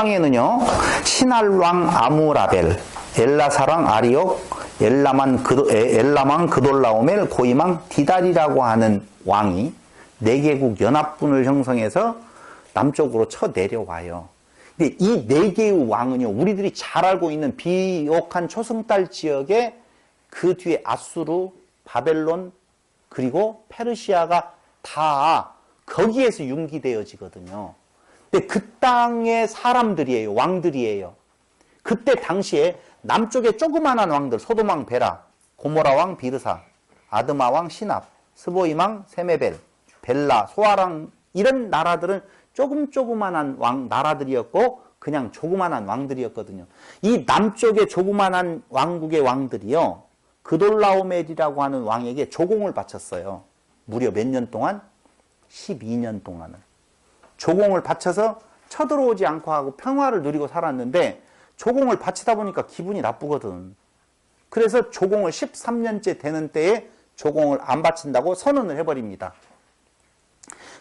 북방에는요, 신할왕 아무라벨, 엘라사랑 아리옥, 엘라망 그돌라오멜, 고이망 디달이라고 하는 왕이 4개국 연합군을 형성해서 남쪽으로 쳐내려와요. 근데 이 4개의 왕은요, 우리들이 잘 알고 있는 비옥한 초승달 지역에 그 뒤에 아수르, 바벨론, 그리고 페르시아가 다 거기에서 융기되어지거든요. 근데 그 땅의 사람들이에요. 왕들이에요. 그때 당시에 남쪽에 조그만한 왕들, 소돔왕 베라, 고모라왕 비르사, 아드마왕 시납, 스보임왕 세메벨, 벨라, 소아랑 이런 나라들은 조그만한 나라들이었고 그냥 조그만한 왕들이었거든요. 이 남쪽의 조그만한 왕국의 왕들이요, 그돌라오멜이라고 하는 왕에게 조공을 바쳤어요. 무려 몇 년 동안? 12년 동안을. 조공을 바쳐서 쳐들어오지 않고 하고 평화를 누리고 살았는데, 조공을 바치다 보니까 기분이 나쁘거든. 그래서 조공을 13년째 되는 때에 조공을 안 바친다고 선언을 해버립니다.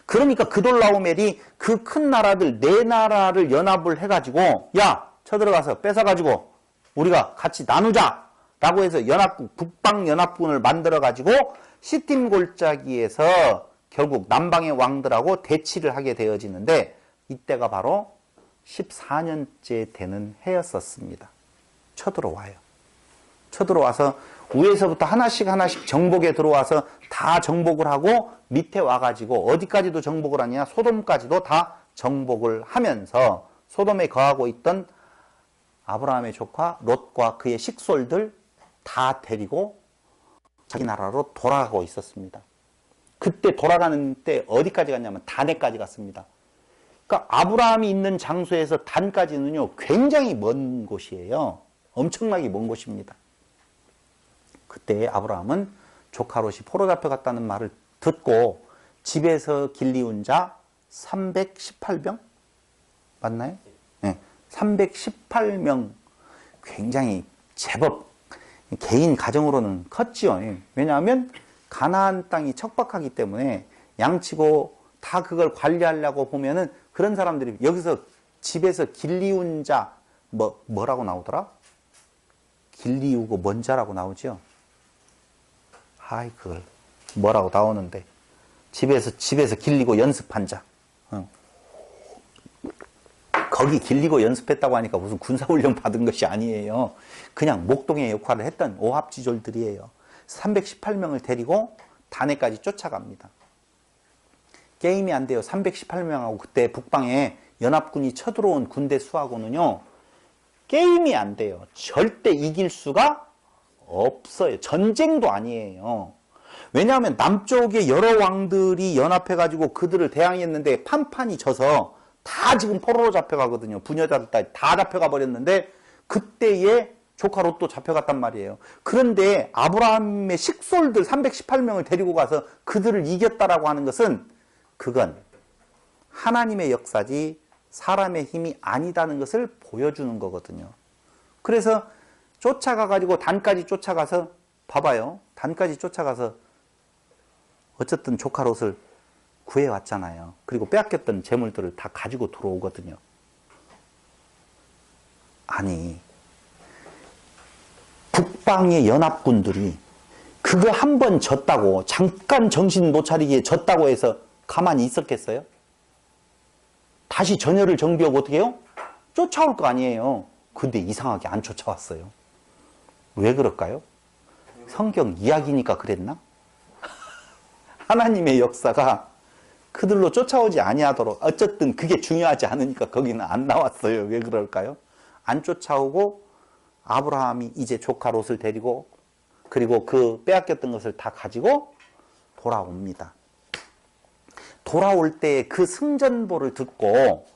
그러니까 그돌라오멜이 그 큰 나라들 4나라를 연합을 해가지고, 야, 쳐들어가서 뺏어가지고 우리가 같이 나누자 라고 해서 북방연합군을 만들어가지고 시팀 골짜기에서 결국 남방의 왕들하고 대치를 하게 되어지는데, 이때가 바로 14년째 되는 해였었습니다. 쳐들어와요. 쳐들어와서 위에서부터 하나씩 정복에 들어와서 다 정복을 하고 밑에 와가지고 어디까지도 정복을 하냐, 소돔까지도 다 정복을 하면서 소돔에 거하고 있던 아브라함의 조카 롯과 그의 식솔들 다 데리고 자기 나라로 돌아가고 있었습니다. 그때 돌아가는 때 어디까지 갔냐면 단에까지 갔습니다. 그러니까 아브라함이 있는 장소에서 단까지는요, 굉장히 먼 곳이에요. 엄청나게 먼 곳입니다. 그때 아브라함은 조카 롯이 포로 잡혀갔다는 말을 듣고 집에서 길리운 자 318명? 맞나요? 네, 318명. 굉장히 제법 개인 가정으로는 컸지요. 왜냐하면 가나안 땅이 척박하기 때문에 양치고 다 그걸 관리하려고 보면은 그런 사람들이, 여기서 집에서 길리운 자 뭐라고 나오더라? 길리우고 먼 자라고 나오죠. 아이, 그걸 뭐라고 나오는데, 집에서 길리고 연습한 자. 거기 길리고 연습했다고 하니까 무슨 군사훈련 받은 것이 아니에요. 그냥 목동의 역할을 했던 오합지졸들이에요. 318명을 데리고 단에까지 쫓아갑니다. 게임이 안 돼요. 318명하고 그때 북방에 연합군이 쳐들어온 군대 수하고는요, 게임이 안 돼요. 절대 이길 수가 없어요. 전쟁도 아니에요. 왜냐하면 남쪽에 여러 왕들이 연합해가지고 그들을 대항했는데 판판이 져서 다 지금 포로로 잡혀가거든요. 부녀자들 다 잡혀가 버렸는데, 그때에 조카 롯도 잡혀갔단 말이에요. 그런데 아브라함의 식솔들 318명을 데리고 가서 그들을 이겼다라고 하는 것은, 그건 하나님의 역사지 사람의 힘이 아니다는 것을 보여주는 거거든요. 그래서 쫓아가가지고 단까지 쫓아가서, 봐봐요. 단까지 쫓아가서 어쨌든 조카 롯을 구해왔잖아요. 그리고 빼앗겼던 재물들을 다 가지고 들어오거든요. 아니, 북방의 연합군들이 그거 한 번 졌다고, 잠깐 정신 못 차리기에 졌다고 해서 가만히 있었겠어요? 다시 전열을 정비하고 어떻게 해요? 쫓아올 거 아니에요. 근데 이상하게 안 쫓아왔어요. 왜 그럴까요? 성경 이야기니까 그랬나? 하나님의 역사가 그들로 쫓아오지 아니하도록, 어쨌든 그게 중요하지 않으니까 거기는 안 나왔어요. 왜 그럴까요? 안 쫓아오고 아브라함이 이제 조카 롯을 데리고, 그리고 그 빼앗겼던 것을 다 가지고 돌아옵니다. 돌아올 때 그 승전보를 듣고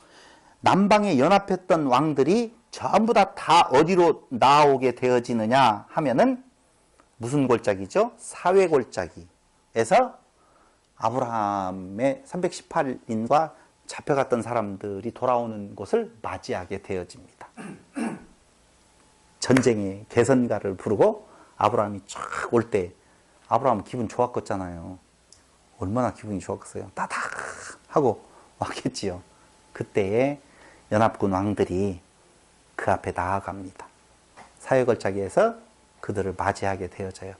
남방에 연합했던 왕들이 전부 다 어디로 나오게 되어지느냐 하면은 무슨 골짜기죠? 사회골짜기에서 아브라함의 318인과 잡혀갔던 사람들이 돌아오는 곳을 맞이하게 되어집니다. 전쟁의 개선가를 부르고 아브라함이 쫙 올 때 아브라함 기분 좋았겠잖아요. 얼마나 기분이 좋았겠어요. 따닥 하고 왔겠지요. 그때에 연합군 왕들이 그 앞에 나아갑니다. 사회걸작에서 그들을 맞이하게 되어져요.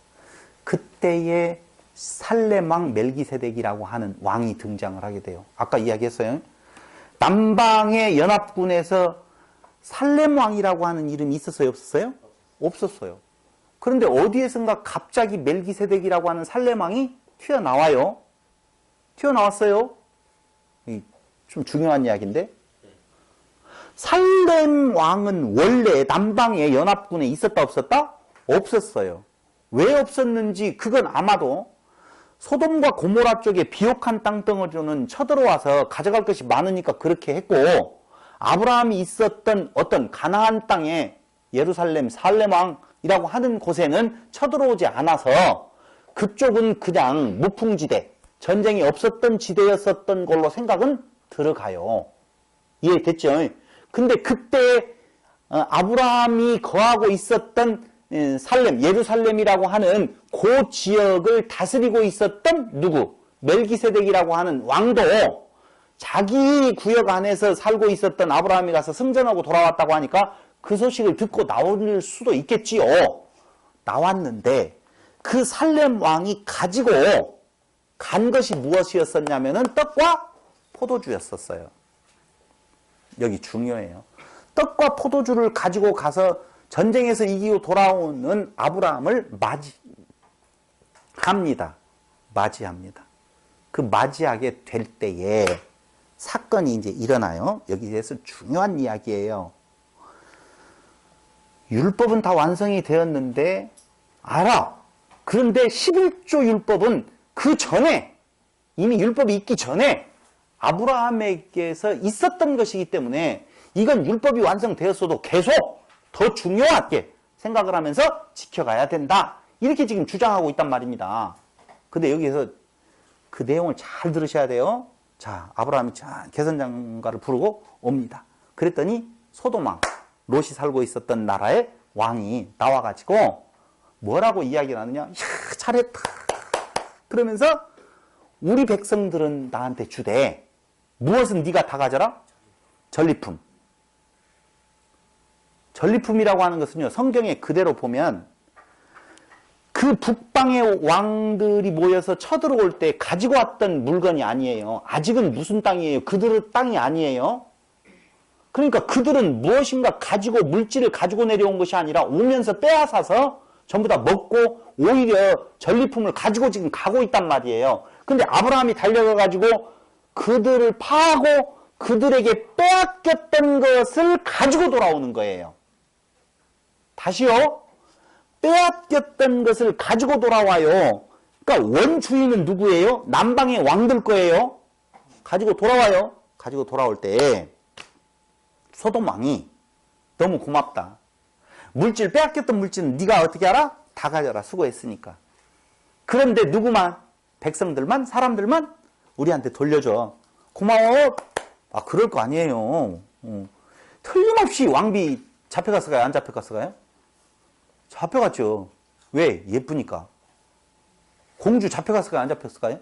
그때에 살렘 왕 멜기세덱이라고 하는 왕이 등장을 하게 돼요. 아까 이야기했어요. 남방의 연합군에서 살렘 왕이라고 하는 이름이 있었어요? 없었어요? 없었어요. 그런데 어디에선가 갑자기 멜기세덱이라고 하는 살렘 왕이 튀어나와요. 튀어나왔어요. 좀 중요한 이야기인데, 살렘 왕은 원래 남방의 연합군에 있었다 없었다? 없었어요. 왜 없었는지 그건 아마도 소돔과 고모라 쪽에 비옥한 땅덩어리로는 쳐들어와서 가져갈 것이 많으니까 그렇게 했고, 아브라함이 있었던 어떤 가나안 땅에 예루살렘 살렘 왕이라고 하는 곳에는 쳐들어오지 않아서 그쪽은 그냥 무풍지대, 전쟁이 없었던 지대였었던 걸로 생각은 들어가요. 이해됐죠? 근데 그때 아브라함이 거하고 있었던 살렘, 예루살렘이라고 하는 그 지역을 다스리고 있었던 누구? 멜기세덱이라고 하는 왕도 자기 구역 안에서 살고 있었던 아브라함이 가서 승전하고 돌아왔다고 하니까 그 소식을 듣고 나올 수도 있겠지요. 나왔는데 그 살렘 왕이 가지고 간 것이 무엇이었었냐면은 떡과 포도주였었어요. 여기 중요해요. 떡과 포도주를 가지고 가서 전쟁에서 이기고 돌아오는 아브라함을 맞이합니다. 그 맞이하게 될 때에 사건이 이제 일어나요. 여기에서 중요한 이야기예요. 율법은 다 완성이 되었는데 알아. 그런데 11조 율법은 그 전에, 이미 율법이 있기 전에 아브라함에게서 있었던 것이기 때문에 이건 율법이 완성되었어도 계속 더 중요하게 생각을 하면서 지켜가야 된다. 이렇게 지금 주장하고 있단 말입니다. 근데 여기서 그 내용을 잘 들으셔야 돼요. 자, 아브라함이 개선장가를 부르고 옵니다. 그랬더니 소돔 왕, 롯이 살고 있었던 나라의 왕이 나와가지고 뭐라고 이야기를 하느냐. 이야, 잘했다. 그러면서 우리 백성들은 나한테 주되 무엇은 네가 다 가져라? 전리품. 전리품이라고 하는 것은요, 성경에 그대로 보면 그 북방의 왕들이 모여서 쳐들어올 때 가지고 왔던 물건이 아니에요. 아직은 무슨 땅이에요? 그들의 땅이 아니에요. 그러니까 그들은 무엇인가 가지고, 물질을 가지고 내려온 것이 아니라 오면서 빼앗아서 전부 다 먹고 오히려 전리품을 가지고 지금 가고 있단 말이에요. 근데 아브라함이 달려가가지고 그들을 파하고 그들에게 빼앗겼던 것을 가지고 돌아오는 거예요. 다시요. 빼앗겼던 것을 가지고 돌아와요. 그러니까 원주인은 누구예요? 남방의 왕들 거예요. 가지고 돌아와요. 가지고 돌아올 때 소돔 왕이 너무 고맙다. 물질, 빼앗겼던 물질은 네가 어떻게 알아? 다 가져라. 수고했으니까. 그런데 누구만? 백성들만? 사람들만? 우리한테 돌려줘. 고마워. 아, 그럴 거 아니에요. 틀림없이 왕비 잡혀갔을까요? 안 잡혀갔을까요? 잡혀갔죠. 왜? 예쁘니까. 공주 잡혀갔을까요? 안 잡혔을까요?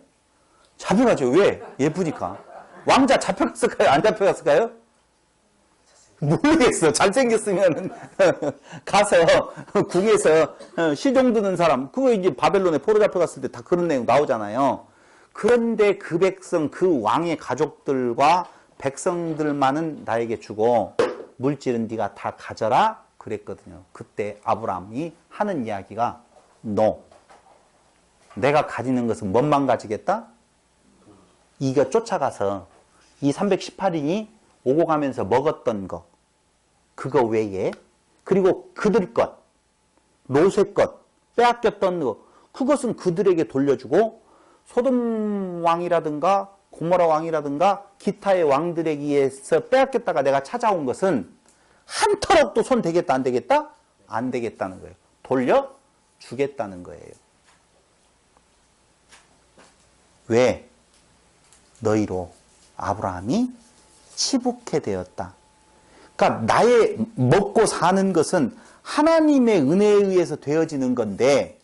잡혀갔죠. 왜? 예쁘니까. 왕자 잡혀갔을까요? 안 잡혀갔을까요? 모르겠어. 잘생겼으면 가서 궁에서 시종 드는 사람, 그거 이제 바벨론에 포로 잡혀갔을 때 다 그런 내용 나오잖아요. 그런데 그 백성, 그 왕의 가족들과 백성들만은 나에게 주고 물질은 네가 다 가져라 그랬거든요. 그때 아브라함이 하는 이야기가 No. 내가 가지는 것은 뭔만 가지겠다? 이거 쫓아가서 이 318인이 오고 가면서 먹었던 거, 그거 외에, 그리고 그들 것, 롯의 것, 빼앗겼던 거, 그것은 그들에게 돌려주고 소돔 왕이라든가 고모라 왕이라든가 기타의 왕들에게 의해서 빼앗겼다가 내가 찾아온 것은 한 털억도 손 대겠다 안 되겠다? 안 되겠다는 거예요. 돌려주겠다는 거예요. 왜? 너희로 아브라함이 치북해 되었다. 그러니까 나의 먹고 사는 것은 하나님의 은혜에 의해서 되어지는 건데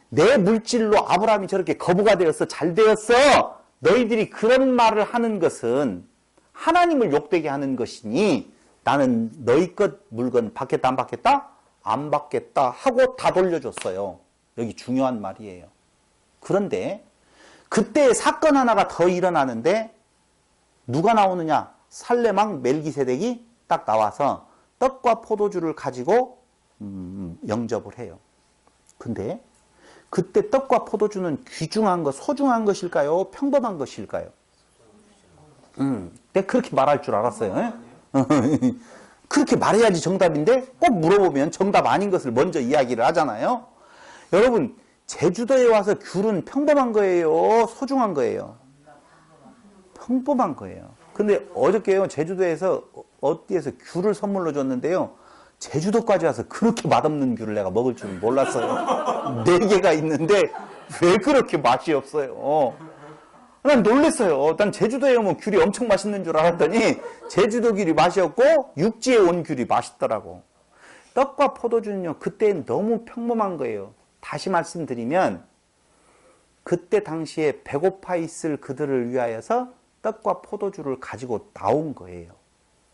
내 물질로 아브라함이 저렇게 거부가 되었어, 잘 되었어, 너희들이 그런 말을 하는 것은 하나님을 욕되게 하는 것이니 나는 너희 것 물건 받겠다 안 받겠다? 안 받겠다 하고 다 돌려줬어요. 여기 중요한 말이에요. 그런데 그때 사건 하나가 더 일어나는데 누가 나오느냐? 살레망 멜기세덱이 딱 나와서 떡과 포도주를 가지고 영접을 해요. 근데 그때 떡과 포도주는 귀중한 것, 소중한 것일까요? 평범한 것일까요? 내가 그렇게 말할 줄 알았어요. 그렇게 말해야지 정답인데 꼭 물어보면 정답 아닌 것을 먼저 이야기를 하잖아요. 여러분, 제주도에 와서 귤은 평범한 거예요? 소중한 거예요? 평범한 거예요. 근데 어저께요, 제주도에서 어디에서 귤을 선물로 줬는데요. 제주도까지 와서 그렇게 맛없는 귤을 내가 먹을 줄 몰랐어요. 4개가 있는데 왜 그렇게 맛이 없어요? 난 놀랐어요. 난 제주도에 오면 귤이 엄청 맛있는 줄 알았더니 제주도 귤이 맛이 없고 육지에 온 귤이 맛있더라고. 떡과 포도주는요, 그때는 너무 평범한 거예요. 다시 말씀드리면 그때 당시에 배고파 있을 그들을 위하여서 떡과 포도주를 가지고 나온 거예요.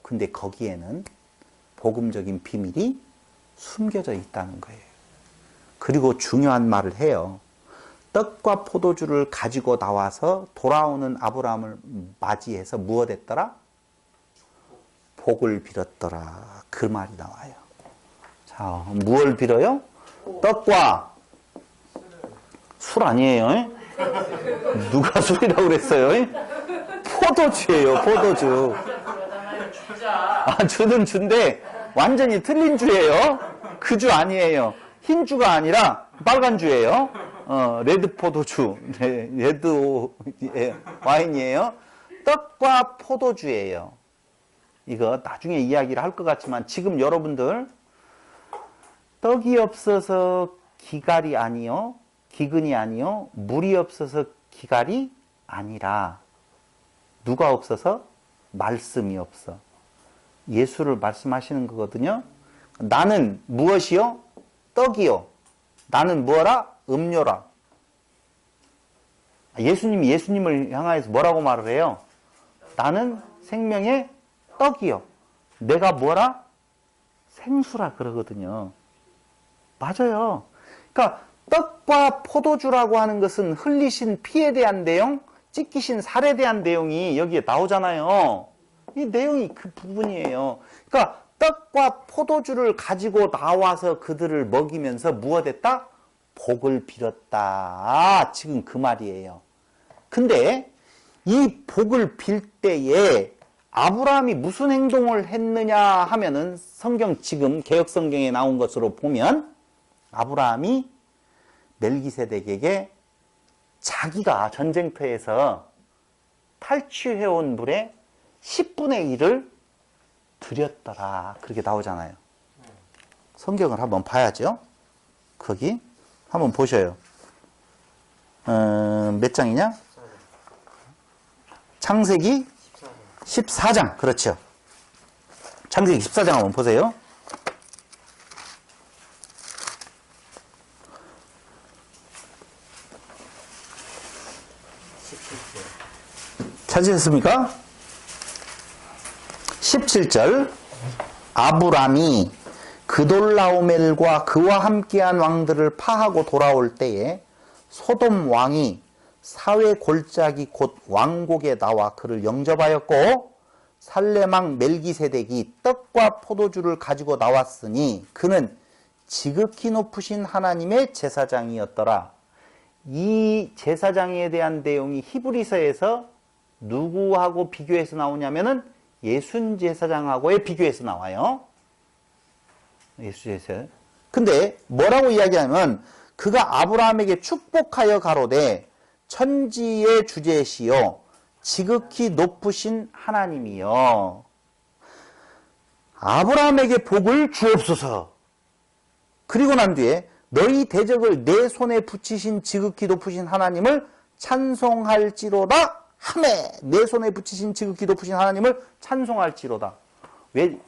근데 거기에는 복음적인 비밀이 숨겨져 있다는 거예요. 그리고 중요한 말을 해요. 떡과 포도주를 가지고 나와서 돌아오는 아브라함을 맞이해서 무엇 했더라? 복을 빌었더라. 그 말이 나와요. 자, 무엇을 빌어요? 떡과 술 아니에요? 누가 술이라고 그랬어요? 포도주예요, 포도주. 아, 주는 주인데 완전히 틀린 주예요. 그 주 아니에요. 흰 주가 아니라 빨간 주예요. 레드 포도주, 레드 와인이에요. 떡과 포도주예요. 이거 나중에 이야기를 할 것 같지만 지금 여러분들 떡이 없어서 기갈이 아니요, 기근이 아니요, 물이 없어서 기갈이 아니라 누가 없어서? 말씀이 없어. 예수를 말씀하시는 거거든요. 나는 무엇이요? 떡이요. 나는 뭐라? 음료라. 예수님이 예수님을 향하여서 뭐라고 말을 해요? 나는 생명의 떡이요. 내가 뭐라? 생수라 그러거든요. 맞아요. 그러니까 떡과 포도주라고 하는 것은 흘리신 피에 대한 내용, 찢기신 살에 대한 내용이 여기에 나오잖아요. 이 내용이 그 부분이에요. 그러니까 떡과 포도주를 가지고 나와서 그들을 먹이면서 무엇 했다? 복을 빌었다. 지금 그 말이에요. 근데 이 복을 빌 때에 아브라함이 무슨 행동을 했느냐 하면은 성경 지금 개역성경에 나온 것으로 보면 아브라함이 멜기세덱에게 자기가 전쟁터에서 탈취해온 물의 10분의 1을 드렸더라. 그렇게 나오잖아요. 성경을 한번 봐야죠. 거기 한번 보셔요. 몇 장이냐? 창세기 14장. 그렇죠. 창세기 14장 한번 보세요. 찾으셨습니까? 17절. 아브람이 그돌라오멜과 그와 함께한 왕들을 파하고 돌아올 때에 소돔 왕이 사회 골짜기 곧 왕곡에 나와 그를 영접하였고 살레망 멜기세덱이 떡과 포도주를 가지고 나왔으니 그는 지극히 높으신 하나님의 제사장이었더라. 이 제사장에 대한 내용이 히브리서에서 누구하고 비교해서 나오냐면은 예순 제사장하고의 비교해서 나와요. 예수 제사. 근데 뭐라고 이야기하면 그가 아브라함에게 축복하여 가로되 천지의 주제시요 지극히 높으신 하나님이요 아브라함에게 복을 주옵소서. 그리고 난 뒤에 너희 대적을 내 손에 붙이신 지극히 높으신 하나님을 찬송할지로다 하매. 내 손에 붙이신 지극히 높으신 하나님을 찬송할지로다. 왜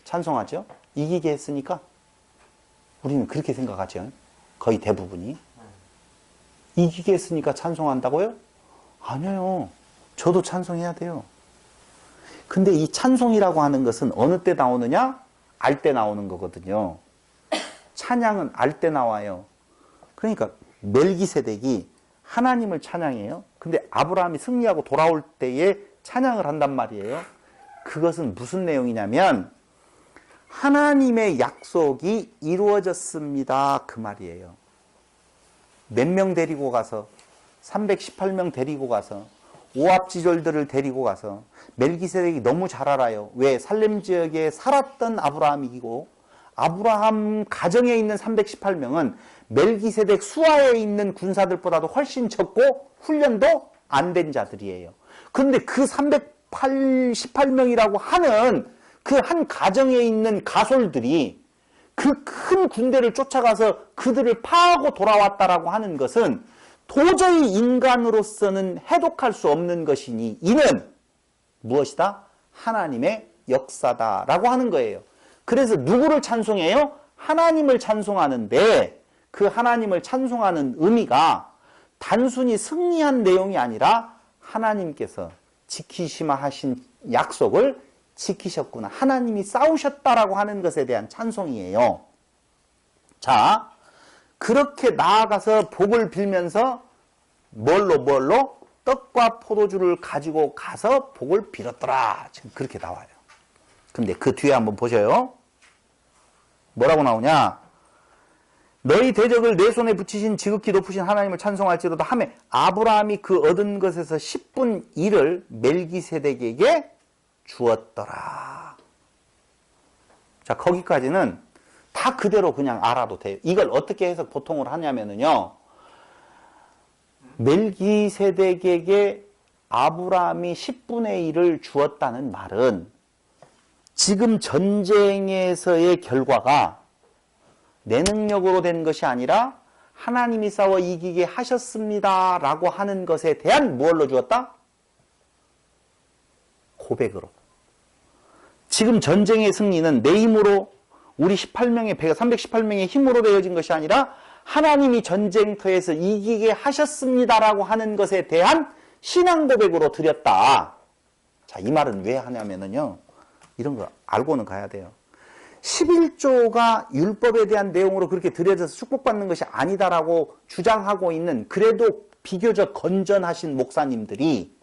찬송하죠? 이기게 했으니까. 우리는 그렇게 생각하죠. 거의 대부분이. 이기게 했으니까 찬송한다고요? 아니에요. 저도 찬송해야 돼요. 근데 이 찬송이라고 하는 것은 어느 때 나오느냐? 알 때 나오는 거거든요. 찬양은 알 때 나와요. 그러니까 멜기세덱이 하나님을 찬양해요. 근데 아브라함이 승리하고 돌아올 때에 찬양을 한단 말이에요. 그것은 무슨 내용이냐면 하나님의 약속이 이루어졌습니다. 그 말이에요. 몇 명 데리고 가서 318명 데리고 가서 오합지졸들을 데리고 가서 멜기세덱이 너무 잘 알아요. 왜? 살렘 지역에 살았던 아브라함이고 아브라함 가정에 있는 318명은 멜기세덱 수하에 있는 군사들보다도 훨씬 적고 훈련도 안 된 자들이에요. 그런데 그 318명이라고 하는 그 한 가정에 있는 가솔들이 그 큰 군대를 쫓아가서 그들을 파하고 돌아왔다라고 하는 것은 도저히 인간으로서는 해독할 수 없는 것이니 이는 무엇이다? 하나님의 역사다라고 하는 거예요. 그래서 누구를 찬송해요? 하나님을 찬송하는데 그 하나님을 찬송하는 의미가 단순히 승리한 내용이 아니라 하나님께서 지키시마 하신 약속을 지키셨구나. 하나님이 싸우셨다라고 하는 것에 대한 찬송이에요. 자, 그렇게 나아가서 복을 빌면서 뭘로? 떡과 포도주를 가지고 가서 복을 빌었더라. 지금 그렇게 나와요. 근데 그 뒤에 한번 보셔요. 뭐라고 나오냐? 너희 대적을 내 손에 붙이신 지극히 높으신 하나님을 찬송할지로다 하매 아브라함이 그 얻은 것에서 10분 1을 멜기세덱에게 주었더라. 자, 거기까지는 다 그대로 그냥 알아도 돼요. 이걸 어떻게 해서 보통을 하냐면요. 멜기세덱에게 아브라함이 10분의 1을 주었다는 말은 지금 전쟁에서의 결과가 내 능력으로 된 것이 아니라 하나님이 싸워 이기게 하셨습니다 라고 하는 것에 대한 무엇로 주었다? 고백으로. 지금 전쟁의 승리는 내 힘으로 우리 318명의 힘으로 되어진 것이 아니라 하나님이 전쟁터에서 이기게 하셨습니다라고 하는 것에 대한 신앙 고백으로 드렸다. 자, 이 말은 왜 하냐면요. 이런 거 알고는 가야 돼요. 11조가 율법에 대한 내용으로 그렇게 드려져서 축복받는 것이 아니다라고 주장하고 있는 그래도 비교적 건전하신 목사님들이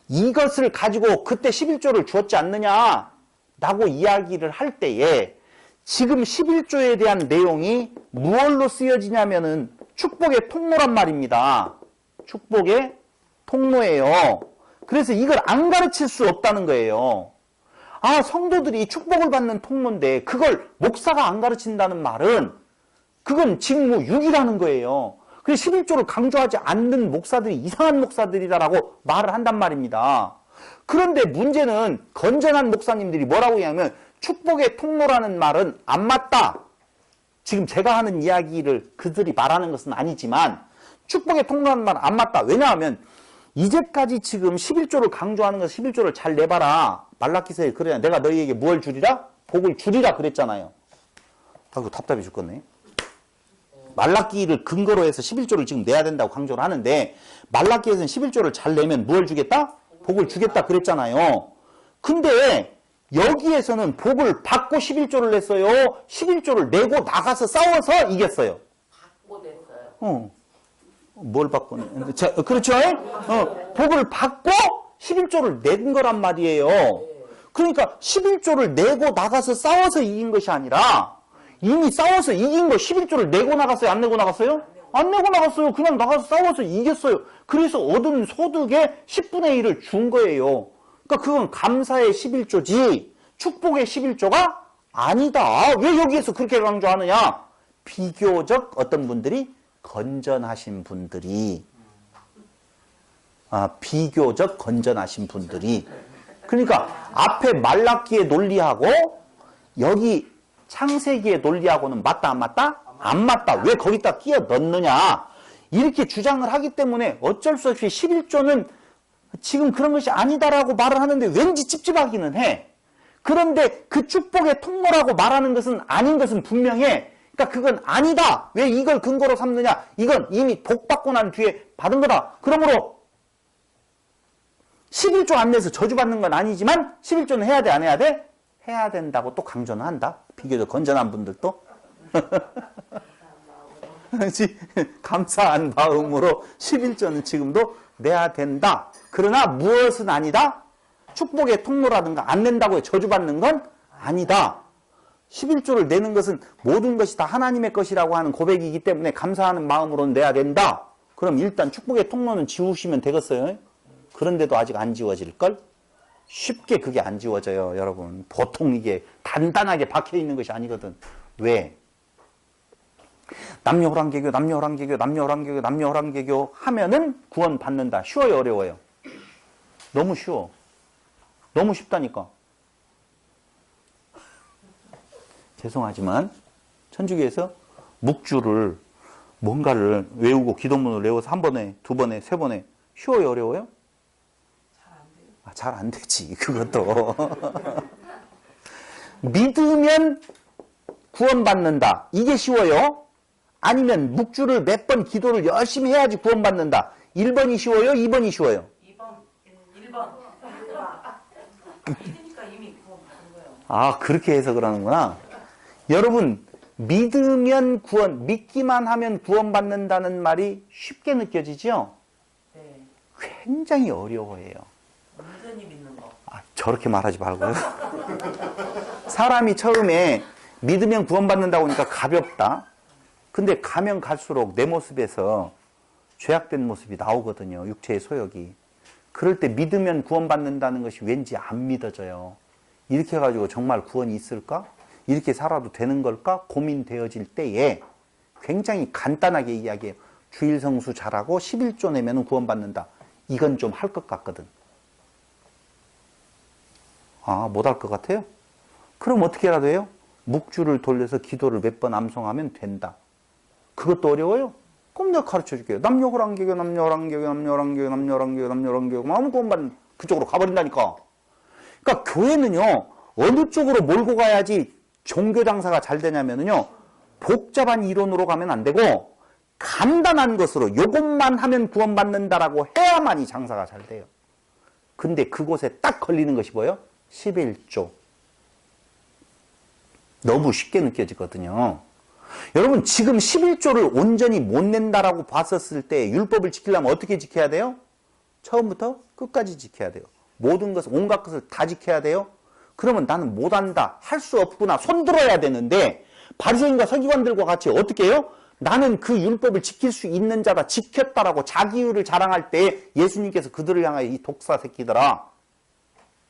이것을 가지고 그때 11조를 주었지 않느냐라고 이야기를 할 때에 지금 11조에 대한 내용이 무엇로 쓰여지냐면은 축복의 통로란 말입니다. 축복의 통로예요. 그래서 이걸 안 가르칠 수 없다는 거예요. 아, 성도들이 축복을 받는 통로인데 그걸 목사가 안 가르친다는 말은 그건 직무유기라는 거예요. 그래서 11조를 강조하지 않는 목사들이 이상한 목사들이다라고 말을 한단 말입니다. 그런데 문제는 건전한 목사님들이 뭐라고 하냐면 축복의 통로라는 말은 안 맞다. 지금 제가 하는 이야기를 그들이 말하는 것은 아니지만 축복의 통로라는 말은 안 맞다. 왜냐하면 이제까지 지금 11조를 강조하는 것 11조를 잘 내봐라. 말라기서에 그래 내가 너희에게 무엇을 주리라? 복을 주리라 그랬잖아요. 아, 그거 답답해 죽겠네. 말라기를 근거로 해서 11조를 지금 내야 된다고 강조를 하는데 말라기에서는 11조를 잘 내면 무엇을 주겠다? 복을 주겠다 그랬잖아요. 근데 여기에서는 복을 받고 11조를 냈어요. 11조를 내고 나가서 싸워서 이겼어요. 받고 냈어요. 뭘 받고 내? 자, 그렇죠? 복을 받고 11조를 낸 거란 말이에요. 그러니까 11조를 내고 나가서 싸워서 이긴 것이 아니라 이미 싸워서 이긴 거 11조를 내고 나갔어요? 안 내고 나갔어요? 안 내고 나갔어요. 그냥 나가서 싸워서 이겼어요. 그래서 얻은 소득의 10분의 1을 준 거예요. 그러니까 그건 감사의 11조지 축복의 11조가 아니다. 왜 여기에서 그렇게 강조하느냐? 비교적 어떤 분들이 건전하신 분들이 비교적 건전하신 분들이 그러니까 앞에 말라기의 논리하고 여기 창세기의 논리하고는 맞다 안 맞다? 안 맞다. 왜 거기다 끼워 넣느냐? 이렇게 주장을 하기 때문에 어쩔 수 없이 11조는 지금 그런 것이 아니다라고 말을 하는데 왠지 찝찝하기는 해. 그런데 그 축복의 통로라고 말하는 것은 아닌 것은 분명해. 그러니까 그건 아니다. 왜 이걸 근거로 삼느냐? 이건 이미 복 받고 난 뒤에 받은 거다. 그러므로 11조 안 내서 저주받는 건 아니지만 11조는 해야 돼, 안 해야 돼? 해야 된다고 또 강조는 한다. 비교적 건전한 분들도. 감사한 마음으로 11조는 지금도 내야 된다. 그러나 무엇은 아니다? 축복의 통로라든가 안 낸다고 저주받는 건 아니다. 11조를 내는 것은 모든 것이 다 하나님의 것이라고 하는 고백이기 때문에 감사하는 마음으로 내야 된다. 그럼 일단 축복의 통로는 지우시면 되겠어요? 그런데도 아직 안 지워질걸? 쉽게 그게 안 지워져요, 여러분. 보통 이게 단단하게 박혀있는 것이 아니거든. 왜? 남녀호랑개교, 남녀호랑개교, 남녀호랑개교, 남녀호랑개교 하면은 구원 받는다. 쉬워요, 어려워요? 너무 쉬워. 너무 쉽다니까. 죄송하지만 천주교에서 묵주를 뭔가를 외우고 기도문을 외워서 한 번에, 두 번에, 세 번에 쉬워요, 어려워요? 잘 안 되지, 그것도. 믿으면 구원받는다. 이게 쉬워요? 아니면 묵주를 몇 번 기도를 열심히 해야지 구원받는다. 1번이 쉬워요? 2번이 쉬워요? 2번. 믿으니까 이미 구원받은 거예요. 아, 그렇게 해서 그러는구나. 여러분, 믿으면 구원, 믿기만 하면 구원받는다는 말이 쉽게 느껴지죠? 네. 굉장히 어려워해요. 완전히 믿는 거. 저렇게 말하지 말고요. 사람이 처음에 믿으면 구원받는다고 하니까 가볍다. 근데 가면 갈수록 내 모습에서 죄악된 모습이 나오거든요. 육체의 소욕이. 그럴 때 믿으면 구원받는다는 것이 왠지 안 믿어져요. 이렇게 해가지고 정말 구원이 있을까? 이렇게 살아도 되는 걸까? 고민되어질 때에 굉장히 간단하게 이야기해요. 주일성수 잘하고 11조 내면 구원받는다. 이건 좀 할 것 같거든. 못 할 것 같아요? 그럼 어떻게라도 해요? 묵주를 돌려서 기도를 몇 번 암송하면 된다. 그것도 어려워요? 그럼 내가 가르쳐 줄게요. 남녀호랑개교, 남녀호랑개교, 남녀호랑개교, 남녀호랑개교, 남녀호랑개교. 마음 구원받는 그쪽으로 가버린다니까. 그러니까 교회는요, 어느 쪽으로 몰고 가야지 종교 장사가 잘 되냐면요, 복잡한 이론으로 가면 안 되고, 간단한 것으로 요것만 하면 구원받는다라고 해야만이 장사가 잘 돼요. 근데 그곳에 딱 걸리는 것이 뭐예요? 11조. 너무 쉽게 느껴지거든요. 여러분, 지금 11조를 온전히 못 낸다라고 봤었을 때 율법을 지키려면 어떻게 지켜야 돼요? 처음부터 끝까지 지켜야 돼요. 모든 것을, 온갖 것을 다 지켜야 돼요. 그러면 나는 못한다, 할 수 없구나, 손들어야 되는데 바리새인과 서기관들과 같이 어떻게 해요? 나는 그 율법을 지킬 수 있는 자다, 지켰다라고 자기의를 자랑할 때 예수님께서 그들을 향하여 이 독사 새끼들아,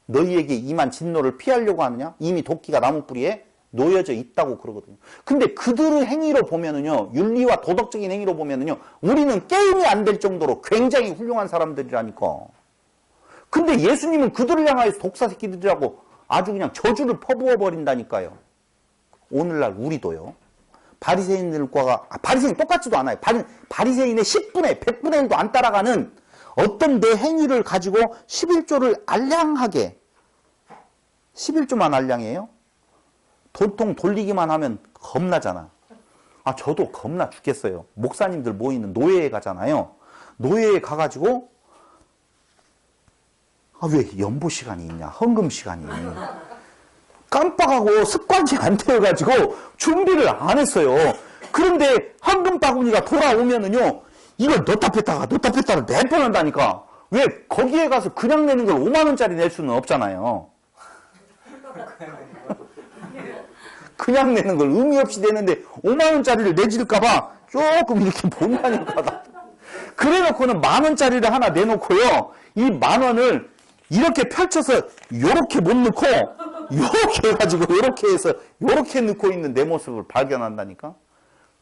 너희에게 임한 진노를 피하려고 하느냐? 이미 도끼가 나무뿌리에 놓여져 있다고 그러거든요. 근데 그들의 행위로 보면은요, 윤리와 도덕적인 행위로 보면은요, 우리는 게임이 안 될 정도로 굉장히 훌륭한 사람들이라니까. 근데 예수님은 그들을 향하여 독사 새끼들이라고 아주 그냥 저주를 퍼부어 버린다니까요. 오늘날 우리도요. 바리새인들과 바리새인 똑같지도 않아요. 바리새인의 10분의 100분의 1도 안 따라가는 어떤 내 행위를 가지고 11조를 알량하게, 11조만 알량해요? 도통 돌리기만 하면 겁나잖아. 저도 겁나 죽겠어요. 목사님들 모이는 노예에 가잖아요. 노예에 가가지고 왜 연보 시간이 있냐, 헌금 시간이 있냐. 깜빡하고 습관식 안 되어가지고 준비를 안 했어요. 그런데 헌금 바구니가 돌아오면은요, 이걸 넣다 뺐다를 몇 번 한다니까. 왜 거기에 가서 그냥 내는 걸 5만 원짜리 낼 수는 없잖아요. 그냥 내는 걸 의미 없이 내는데 5만 원짜리를 내질까봐 조금 이렇게 본다니까. 그래놓고는 만 원짜리를 하나 내놓고요, 이 만 원을 이렇게 펼쳐서 요렇게 못 넣고 요렇게 해가지고 요렇게 해서 요렇게 넣고 있는 내 모습을 발견한다니까.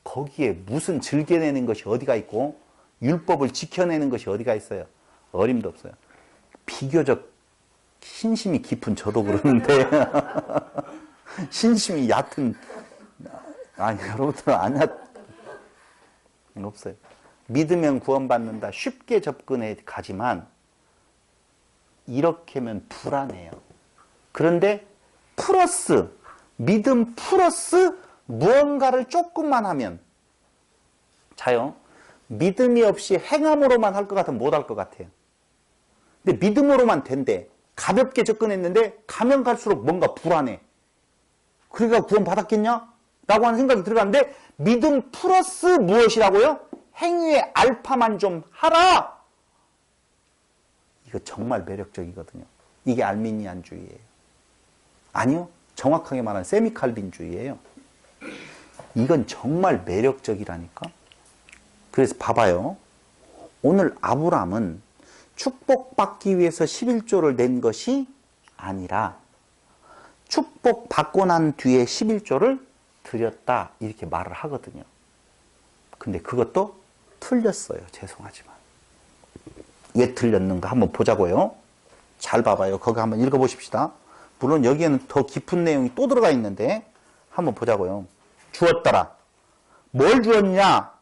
거기에 무슨 즐겨내는 것이 어디가 있고 율법을 지켜내는 것이 어디가 있어요? 어림도 없어요. 비교적 신심이 깊은 저도 그러는데 신심이 얕은 여러분들은 안 없어요. 믿으면 구원받는다, 쉽게 접근해 가지만 이렇게면 불안해요. 그런데 플러스, 믿음 플러스 무언가를 조금만 하면, 자요, 믿음이 없이 행함으로만 할 것 같으면 못 할 것 같아요. 근데 믿음으로만 된대. 가볍게 접근했는데 가면 갈수록 뭔가 불안해. 그러니까 구원 받았겠냐? 라고 하는 생각이 들어가는데 믿음 플러스 무엇이라고요? 행위의 알파만 좀 하라. 이거 정말 매력적이거든요. 이게 알미니안주의예요. 아니요. 정확하게 말하면 세미칼빈주의예요. 이건 정말 매력적이라니까. 그래서 봐봐요. 오늘 아브라함은 축복받기 위해서 11조를 낸 것이 아니라 축복받고 난 뒤에 11조를 드렸다 이렇게 말을 하거든요. 근데 그것도 틀렸어요. 죄송하지만. 왜 틀렸는가 한번 보자고요. 잘 봐봐요. 거기 한번 읽어보십시다. 물론 여기에는 더 깊은 내용이 또 들어가 있는데 한번 보자고요. 주었더라. 뭘 주었냐?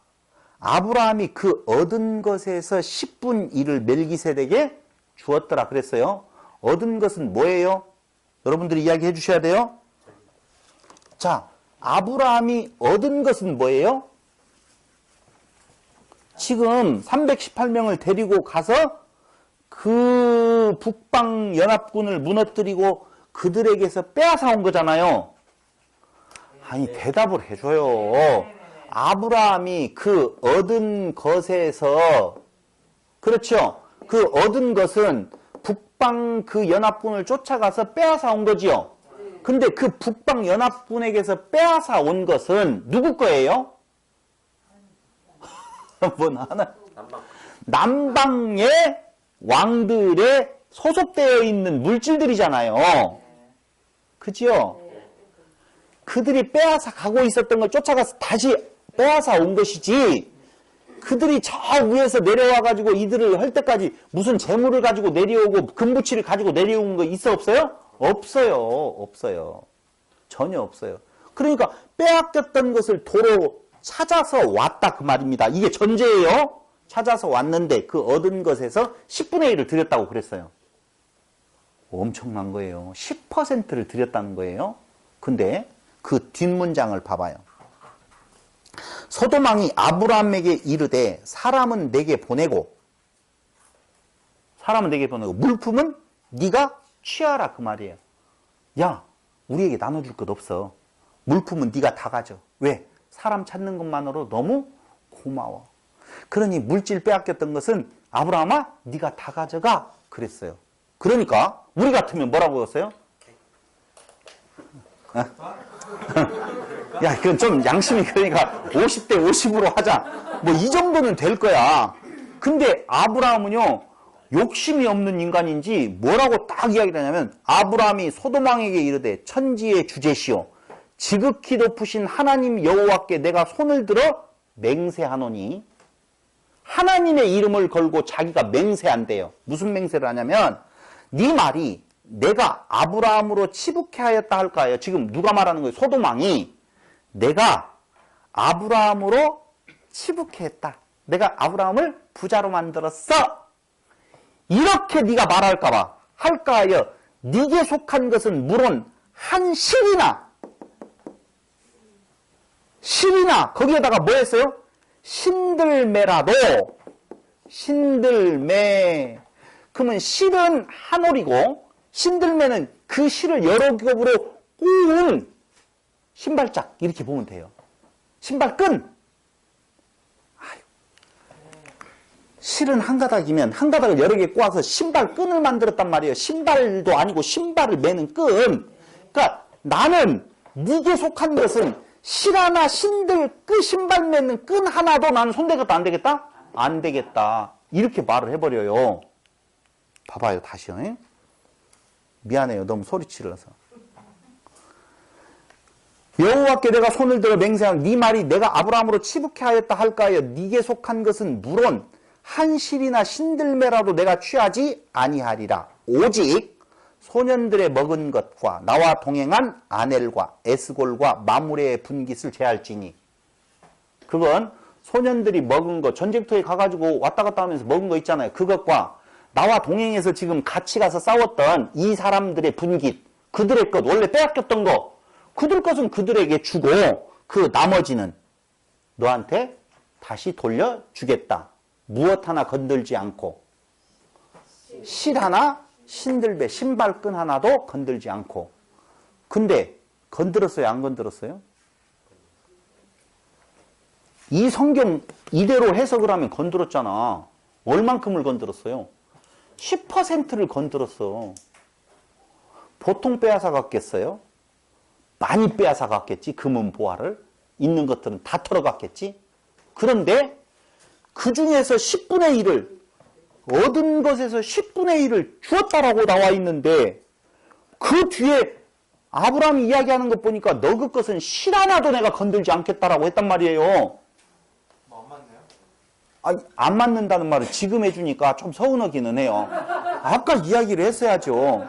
아브라함이 그 얻은 것에서 10분 1을 멜기세덱에게 주었더라 그랬어요. 얻은 것은 뭐예요? 여러분들이 이야기해 주셔야 돼요. 자, 아브라함이 얻은 것은 뭐예요? 지금 318명을 데리고 가서 그 북방 연합군을 무너뜨리고 그들에게서 빼앗아 온 거잖아요. 아니, 대답을 해줘요. 아브라함이 그 얻은 것에서, 그렇죠? 그 얻은 것은 북방 그 연합군을 쫓아가서 빼앗아 온 거지요. 근데 그 북방 연합군에게서 빼앗아 온 것은 누구 거예요? 뭐 하나? 남방의 왕들에 소속되어 있는 물질들이잖아요. 그죠? 그들이 빼앗아 가고 있었던 걸 쫓아가서 다시 빼앗아 온 것이지, 그들이 저 위에서 내려와가지고 이들을 할 때까지 무슨 재물을 가지고 내려오고 금부치를 가지고 내려온 거 있어 없어요? 없어요. 없어요. 전혀 없어요. 그러니까 빼앗겼던 것을 도로 찾아서 왔다 그 말입니다. 이게 전제예요. 찾아서 왔는데 그 얻은 것에서 10분의 1을 드렸다고 그랬어요. 엄청난 거예요. 10%를 드렸다는 거예요. 근데 그 뒷문장을 봐봐요. 소돔왕이 아브라함에게 이르되 사람은 내게 보내고 물품은 네가 취하라 그 말이에요. 야, 우리에게 나눠줄 것 없어. 물품은 네가 다 가져. 왜? 사람 찾는 것만으로 너무 고마워. 그러니 물질 빼앗겼던 것은 아브라함아 네가 다 가져가 그랬어요. 그러니까 우리 같으면 뭐라고 했어요? 야, 그건 좀 양심이, 그러니까 50대 50으로 하자. 뭐 이 정도는 될 거야. 근데 아브라함은요, 욕심이 없는 인간인지 뭐라고 딱 이야기를 하냐면, 아브라함이 소돔왕에게 이르되 천지의 주제시오 지극히 높으신 하나님 여호와께 내가 손을 들어 맹세하노니, 하나님의 이름을 걸고 자기가 맹세한대요. 무슨 맹세를 하냐면, 네 말이 내가 아브라함으로 치북해 하였다 할까요? 지금 누가 말하는 거예요? 소돔왕이 내가 아브라함으로 치북해 했다. 내가 아브라함을 부자로 만들었어. 이렇게 네가 말할까봐 할까 하여 네게 속한 것은 물론 한 실이나 거기에다가 뭐 했어요? 신들매라도. 신들매. 그러면 실은 한 올이고 신들매는 그 실을 여러 겹으로 꼬은 신발짝 이렇게 보면 돼요. 신발끈. 실은 한 가닥이면 한 가닥을 여러 개 꼬아서 신발끈을 만들었단 말이에요. 신발도 아니고 신발을 매는 끈. 그러니까 나는 네게 속한 것은 실 하나, 신발 매는 끈 하나도 나는 손대겠다 안 되겠다? 안 되겠다. 이렇게 말을 해버려요. 봐봐요 다시요. 미안해요. 너무 소리치러서. 여호와께 내가 손을 들어 맹세한 네 말이 내가 아브라함으로 치북해 하였다 할까 하여 네게 속한 것은 물론 한 실이나 신들매라도 내가 취하지 아니하리라. 오직 소년들의 먹은 것과 나와 동행한 아넬과 에스골과 마므레의 분깃을 제할지니. 그건 소년들이 먹은 거, 전쟁터에 가가지고 왔다 갔다 하면서 먹은 거 있잖아요. 그것과 나와 동행해서 지금 같이 가서 싸웠던 이 사람들의 분깃, 그들의 것, 원래 빼앗겼던 거, 그들 것은 그들에게 주고 그 나머지는 너한테 다시 돌려주겠다. 무엇 하나 건들지 않고. 실 하나, 신들배, 신발끈 하나도 건들지 않고. 근데 건드렸어요? 안 건드렸어요? 이 성경 이대로 해석을 하면 건드렸잖아. 얼만큼을 건드렸어요? 10%를 건드렸어. 보통 빼앗아 갔겠어요? 많이 빼앗아 갔겠지. 금은 보화를. 있는 것들은 다 털어갔겠지. 그런데 그 중에서 10분의 1을 얻은 것에서 10분의 1을 주었다라고 나와 있는데 그 뒤에 아브라함이 이야기하는 것 보니까 너 그 것은 실 하나도 내가 건들지 않겠다라고 했단 말이에요. 안 맞나요? 아니, 안 맞는다는 말을 지금 해주니까 좀 서운하기는 해요. 아까 이야기를 했어야죠.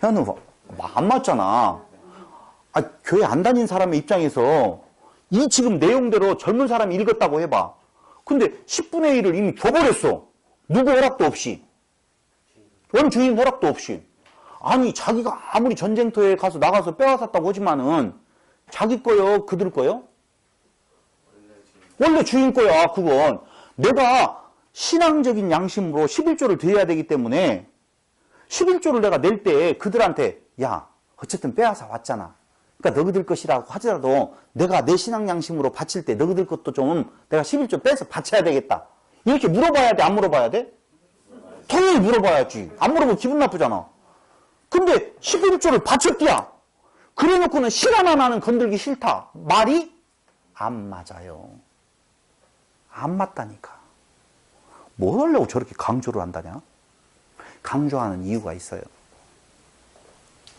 현우, 안 맞잖아. 아, 교회 안 다닌 사람의 입장에서 이 지금 내용대로 젊은 사람이 읽었다고 해봐. 근데 10분의 1을 이미 줘버렸어. 누구 허락도 없이. 원주인 허락도 없이. 아니, 자기가 아무리 전쟁터에 가서 나가서 빼앗았다고 하지만은 자기 거요, 그들 거요? 원래 주인 거야, 그건. 내가 신앙적인 양심으로 11조를 드려야 되기 때문에 11조를 내가 낼 때 그들한테 야, 어쨌든 빼앗아 왔잖아. 그러니까 너희들 것이라고 하더라도 내가 내 신앙 양심으로 바칠 때 너희들 것도 좀 내가 11조 빼서 바쳐야 되겠다. 이렇게 물어봐야 돼? 안 물어봐야 돼? 당연히 물어봐야지. 안 물어보면 기분 나쁘잖아. 근데 11조를 바쳤디야. 그래 놓고는 실 하나 나는 건들기 싫다. 말이 안 맞아요. 안 맞다니까. 뭘 하려고 저렇게 강조를 한다냐? 강조하는 이유가 있어요.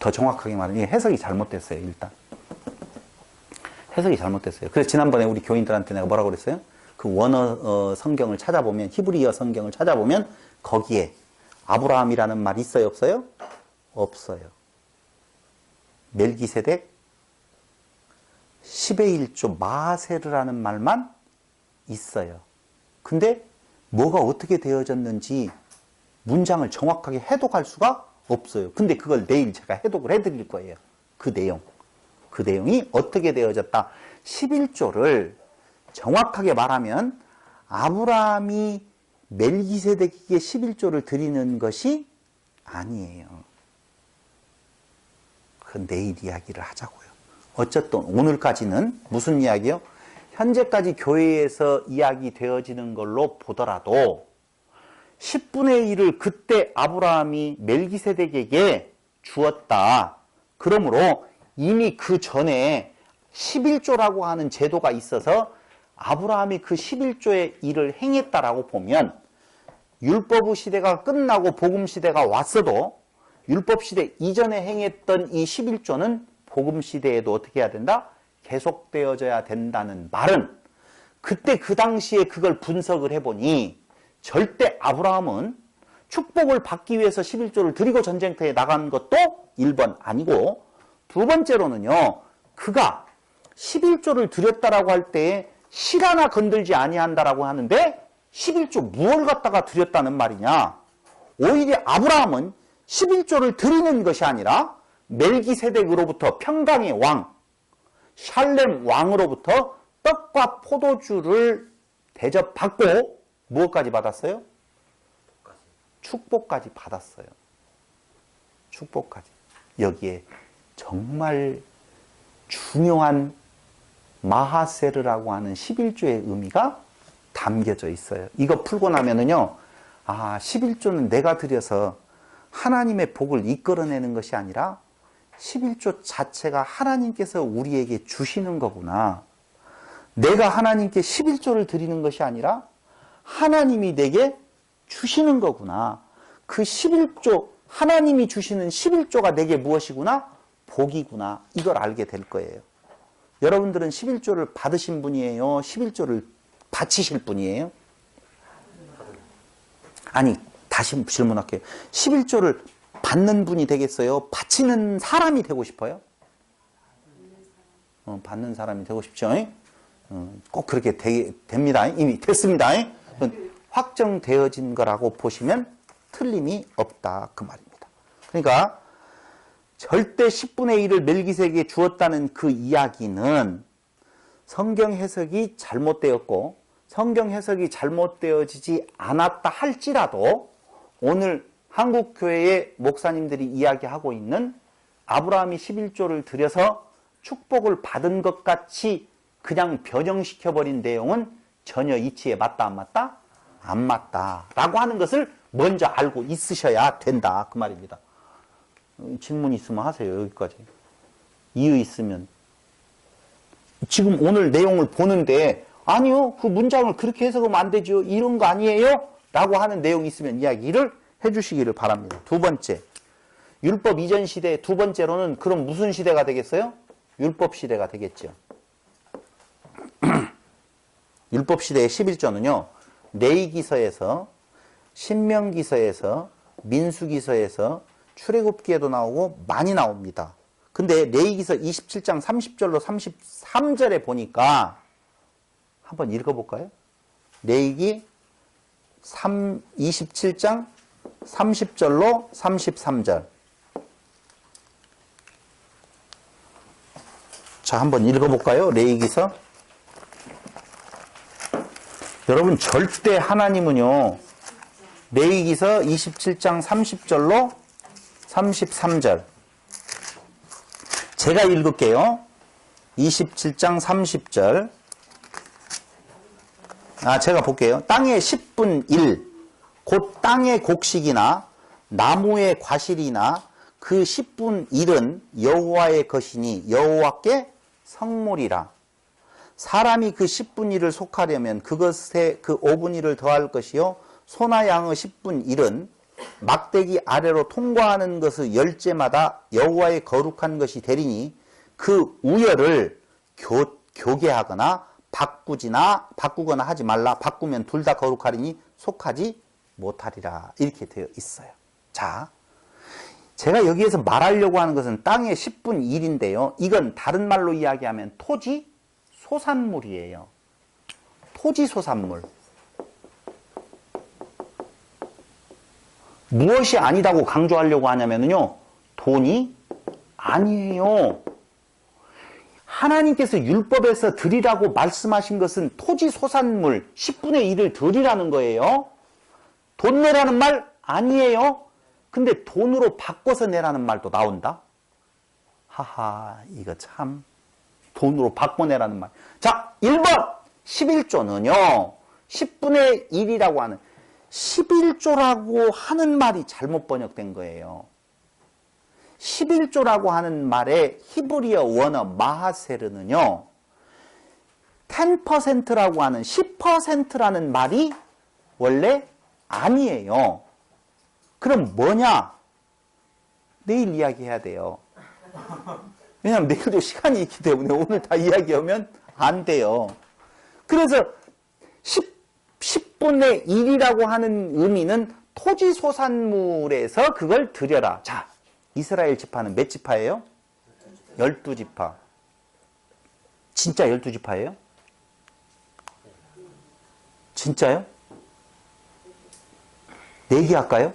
더 정확하게 말하면 해석이 잘못됐어요. 일단 해석이 잘못됐어요. 그래서 지난번에 우리 교인들한테 내가 뭐라고 그랬어요? 그 원어 성경을 찾아보면, 히브리어 성경을 찾아보면 거기에 아브라함이라는 말이 있어요? 없어요? 없어요. 멜기세덱 10의 1조 마세르라는 말만 있어요. 근데 뭐가 어떻게 되어졌는지 문장을 정확하게 해독할 수가 없어요. 근데 그걸 내일 제가 해독을 해드릴 거예요. 그 내용이 어떻게 되어졌다. 11조를 정확하게 말하면 아브라함이 멜기세덱에게 11조를 드리는 것이 아니에요. 그 내일 이야기를 하자고요. 어쨌든 오늘까지는 무슨 이야기요? 현재까지 교회에서 이야기되어지는 걸로 보더라도 10분의 1을 그때 아브라함이 멜기세덱에게 주었다. 그러므로 이미 그 전에 11조라고 하는 제도가 있어서 아브라함이 그 11조의 일을 행했다라고 보면 율법 시대가 끝나고 복음 시대가 왔어도 율법 시대 이전에 행했던 이 11조는 복음 시대에도 어떻게 해야 된다? 계속되어져야 된다는 말은 그때 그 당시에 그걸 분석을 해보니 절대 아브라함은 축복을 받기 위해서 11조를 드리고 전쟁터에 나간 것도 1번 아니고 두 번째로는요. 그가 11조를 드렸다라고 할 때에 실 하나 건들지 아니한다라고 하는데 11조 무엇을 갖다가 드렸다는 말이냐. 오히려 아브라함은 11조를 드리는 것이 아니라 멜기세덱으로부터 평강의 왕 샬렘 왕으로부터 떡과 포도주를 대접받고 무엇까지 받았어요? 축복까지 받았어요. 축복까지. 여기에 정말 중요한 마하세르라고 하는 11조의 의미가 담겨져 있어요. 이거 풀고 나면은요, 아, 11조는 내가 드려서 하나님의 복을 이끌어내는 것이 아니라 11조 자체가 하나님께서 우리에게 주시는 거구나. 내가 하나님께 11조를 드리는 것이 아니라 하나님이 내게 주시는 거구나. 그 11조, 하나님이 주시는 11조가 내게 무엇이구나? 복이구나. 이걸 알게 될 거예요. 여러분들은 11조를 받으신 분이에요? 11조를 바치실 분이에요? 아니, 다시 질문할게요. 11조를 받는 분이 되겠어요? 바치는 사람이 되고 싶어요? 받는 사람이 되고 싶죠? 꼭 그렇게 됩니다. 이미 됐습니다. 확정되어진 거라고 보시면 틀림이 없다. 그 말입니다. 그러니까 절대 10분의 1을 멜기세덱에게 주었다는 그 이야기는 성경 해석이 잘못되었고 성경 해석이 잘못되어지지 않았다 할지라도 오늘 한국교회의 목사님들이 이야기하고 있는 아브라함이 11조를 들여서 축복을 받은 것 같이 그냥 변형시켜버린 내용은 전혀 이치에 맞다 안 맞다? 안 맞다 라고 하는 것을 먼저 알고 있으셔야 된다 그 말입니다. 질문 있으면 하세요. 여기까지. 이유 있으면. 지금 오늘 내용을 보는데 아니요 그 문장을 그렇게 해석하면 안 되죠 이런 거 아니에요? 라고 하는 내용이 있으면 이야기를 해주시기를 바랍니다. 두 번째, 율법 이전 시대 두 번째로는 그럼 무슨 시대가 되겠어요? 율법 시대가 되겠죠. 율법 시대의 11조는요 레위기서에서 신명기서에서 민수기서에서 출애굽기에도 나오고 많이 나옵니다. 근데 레위기서 27장 30절로 33절에 보니까 한번 읽어볼까요? 레위기 27장 30절로 33절. 자, 한번 읽어볼까요? 레위기서. 여러분 절대 하나님은요 레위기서 27장 30절로 33절 제가 읽을게요. 27장 30절 제가 볼게요. 땅의 10분 1 곧 땅의 곡식이나 나무의 과실이나 그 10분 1은 여호와의 것이니 여호와께 성물이라. 사람이 그 10분 1을 속하려면 그것에 그 5분 1을 더할 것이요 소나 양의 10분 1은 막대기 아래로 통과하는 것의 열째마다 여호와의 거룩한 것이 되리니 그 우열을 교개하거나 바꾸거나 하지 말라. 바꾸면 둘 다 거룩하리니 속하지 못하리라. 이렇게 되어 있어요. 자, 제가 여기에서 말하려고 하는 것은 땅의 10분 1인데요. 이건 다른 말로 이야기하면 토지 소산물이에요. 토지 소산물. 무엇이 아니다고 강조하려고 하냐면요. 돈이 아니에요. 하나님께서 율법에서 드리라고 말씀하신 것은 토지 소산물 10분의 1을 드리라는 거예요. 돈 내라는 말 아니에요. 근데 돈으로 바꿔서 내라는 말도 나온다. 하하, 이거 참 돈으로 바꿔내라는 말. 자, 1번 11조는요. 10분의 1이라고 하는 11조라고 하는 말이 잘못 번역된 거예요. 11조라고 하는 말의 히브리어 원어 마하세르는요. 10%라고 하는 10%라는 말이 원래 아니에요. 그럼 뭐냐? 내일 이야기해야 돼요. 왜냐하면 내일도 시간이 있기 때문에 오늘 다 이야기하면 안 돼요. 그래서 10분의 1이라고 하는 의미는 토지 소산물에서 그걸 드려라. 자, 이스라엘 지파는 몇 지파예요? 12지파. 진짜 12지파예요? 진짜요? 내기할까요?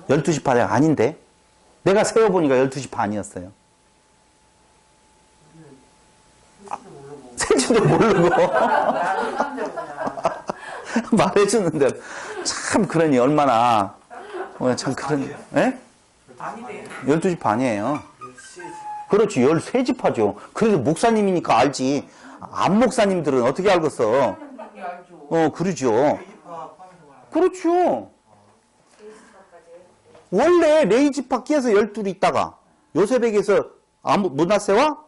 12지파가 아닌데? 내가 세어보니까 12지파 아니었어요. 생지도 모르고. 말해주는 대로. 참, 그러니, 얼마나. 참, 그러니. 예? 아니래요. 12지파 아니에요. 그렇지, 13지파죠. 그래도 목사님이니까 알지. 안 목사님들은 어떻게 알겠어? 그러죠. 그렇죠. 원래 레위지파 끼어서 12이 있다가 요셉에게서 므낫세와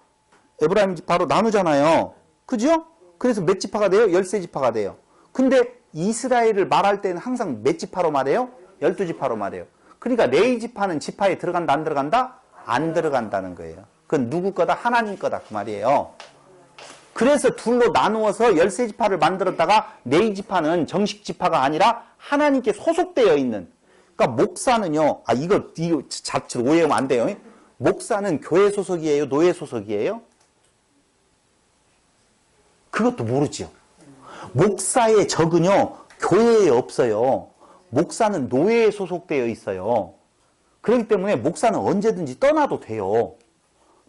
에브라임 지파로 나누잖아요. 그죠? 그래서 몇 지파가 돼요? 13지파가 돼요. 근데 이스라엘을 말할 때는 항상 몇 지파로 말해요? 12지파로 말해요. 그러니까 레위지파는 지파에 들어간다 안 들어간다? 안 들어간다는 거예요. 그건 누구 거다? 하나님 거다 그 말이에요. 그래서 둘로 나누어서 13지파를 만들었다가 레위지파는 정식 지파가 아니라 하나님께 소속되어 있는. 그러니까 목사는요. 이거 자칫 오해하면 안 돼요. 목사는 교회 소속이에요? 노예 소속이에요? 그것도 모르죠. 목사의 적은요. 교회에 없어요. 목사는 노예에 소속되어 있어요. 그렇기 때문에 목사는 언제든지 떠나도 돼요.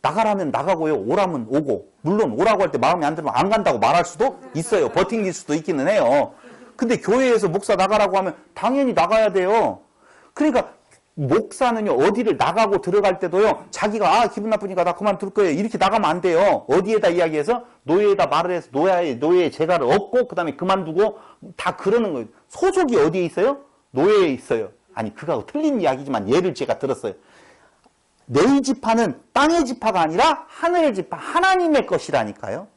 나가라면 나가고요. 오라면 오고. 물론 오라고 할 때 마음에 안 들면 안 간다고 말할 수도 있어요. 버팅길 수도 있기는 해요. 근데 교회에서 목사 나가라고 하면 당연히 나가야 돼요. 그러니까 목사는요, 어디를 나가고 들어갈 때도요, 자기가 기분 나쁘니까 나 그만둘 거예요, 이렇게 나가면 안 돼요. 어디에다 이야기해서 노예에다 말을 해서 노예의 재가를 얻고 그 다음에 그만두고 다 그러는 거예요. 소속이 어디에 있어요? 노예에 있어요. 아니, 그거하고 틀린 이야기지만 예를 제가 들었어요. 내 지파는 땅의 지파가 아니라 하늘의 지파, 하나님의 것이라니까요.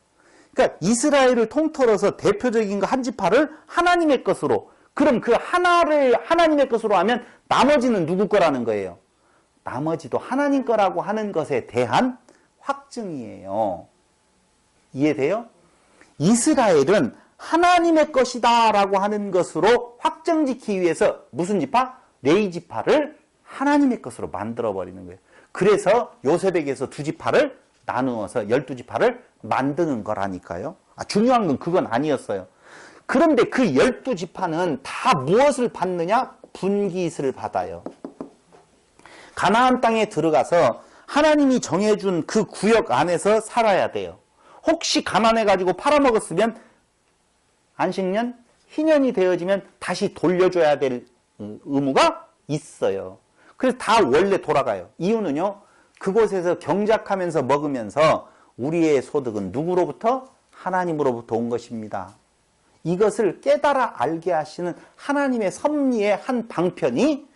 그러니까 이스라엘을 통틀어서 대표적인 거 한 지파를 하나님의 것으로, 그럼 그 하나를 하나님의 것으로 하면 나머지는 누구 거라는 거예요? 나머지도 하나님 거라고 하는 것에 대한 확증이에요. 이해돼요? 이스라엘은 하나님의 것이다 라고 하는 것으로 확정짓기 위해서 무슨 지파? 레위 지파를 하나님의 것으로 만들어버리는 거예요. 그래서 요셉에게서 두 지파를 나누어서 12지파를 만드는 거라니까요. 중요한 건 그건 아니었어요. 그런데 그 12지파는 다 무엇을 받느냐? 분깃을 받아요. 가나안 땅에 들어가서 하나님이 정해준 그 구역 안에서 살아야 돼요. 혹시 가난해가지고 팔아먹었으면 안식년, 희년이 되어지면 다시 돌려줘야 될 의무가 있어요. 그래서 다 원래 돌아가요. 이유는요, 그곳에서 경작하면서 먹으면서 우리의 소득은 누구로부터? 하나님으로부터 온 것입니다. 이것을 깨달아 알게 하시는 하나님의 섭리의 한 방편이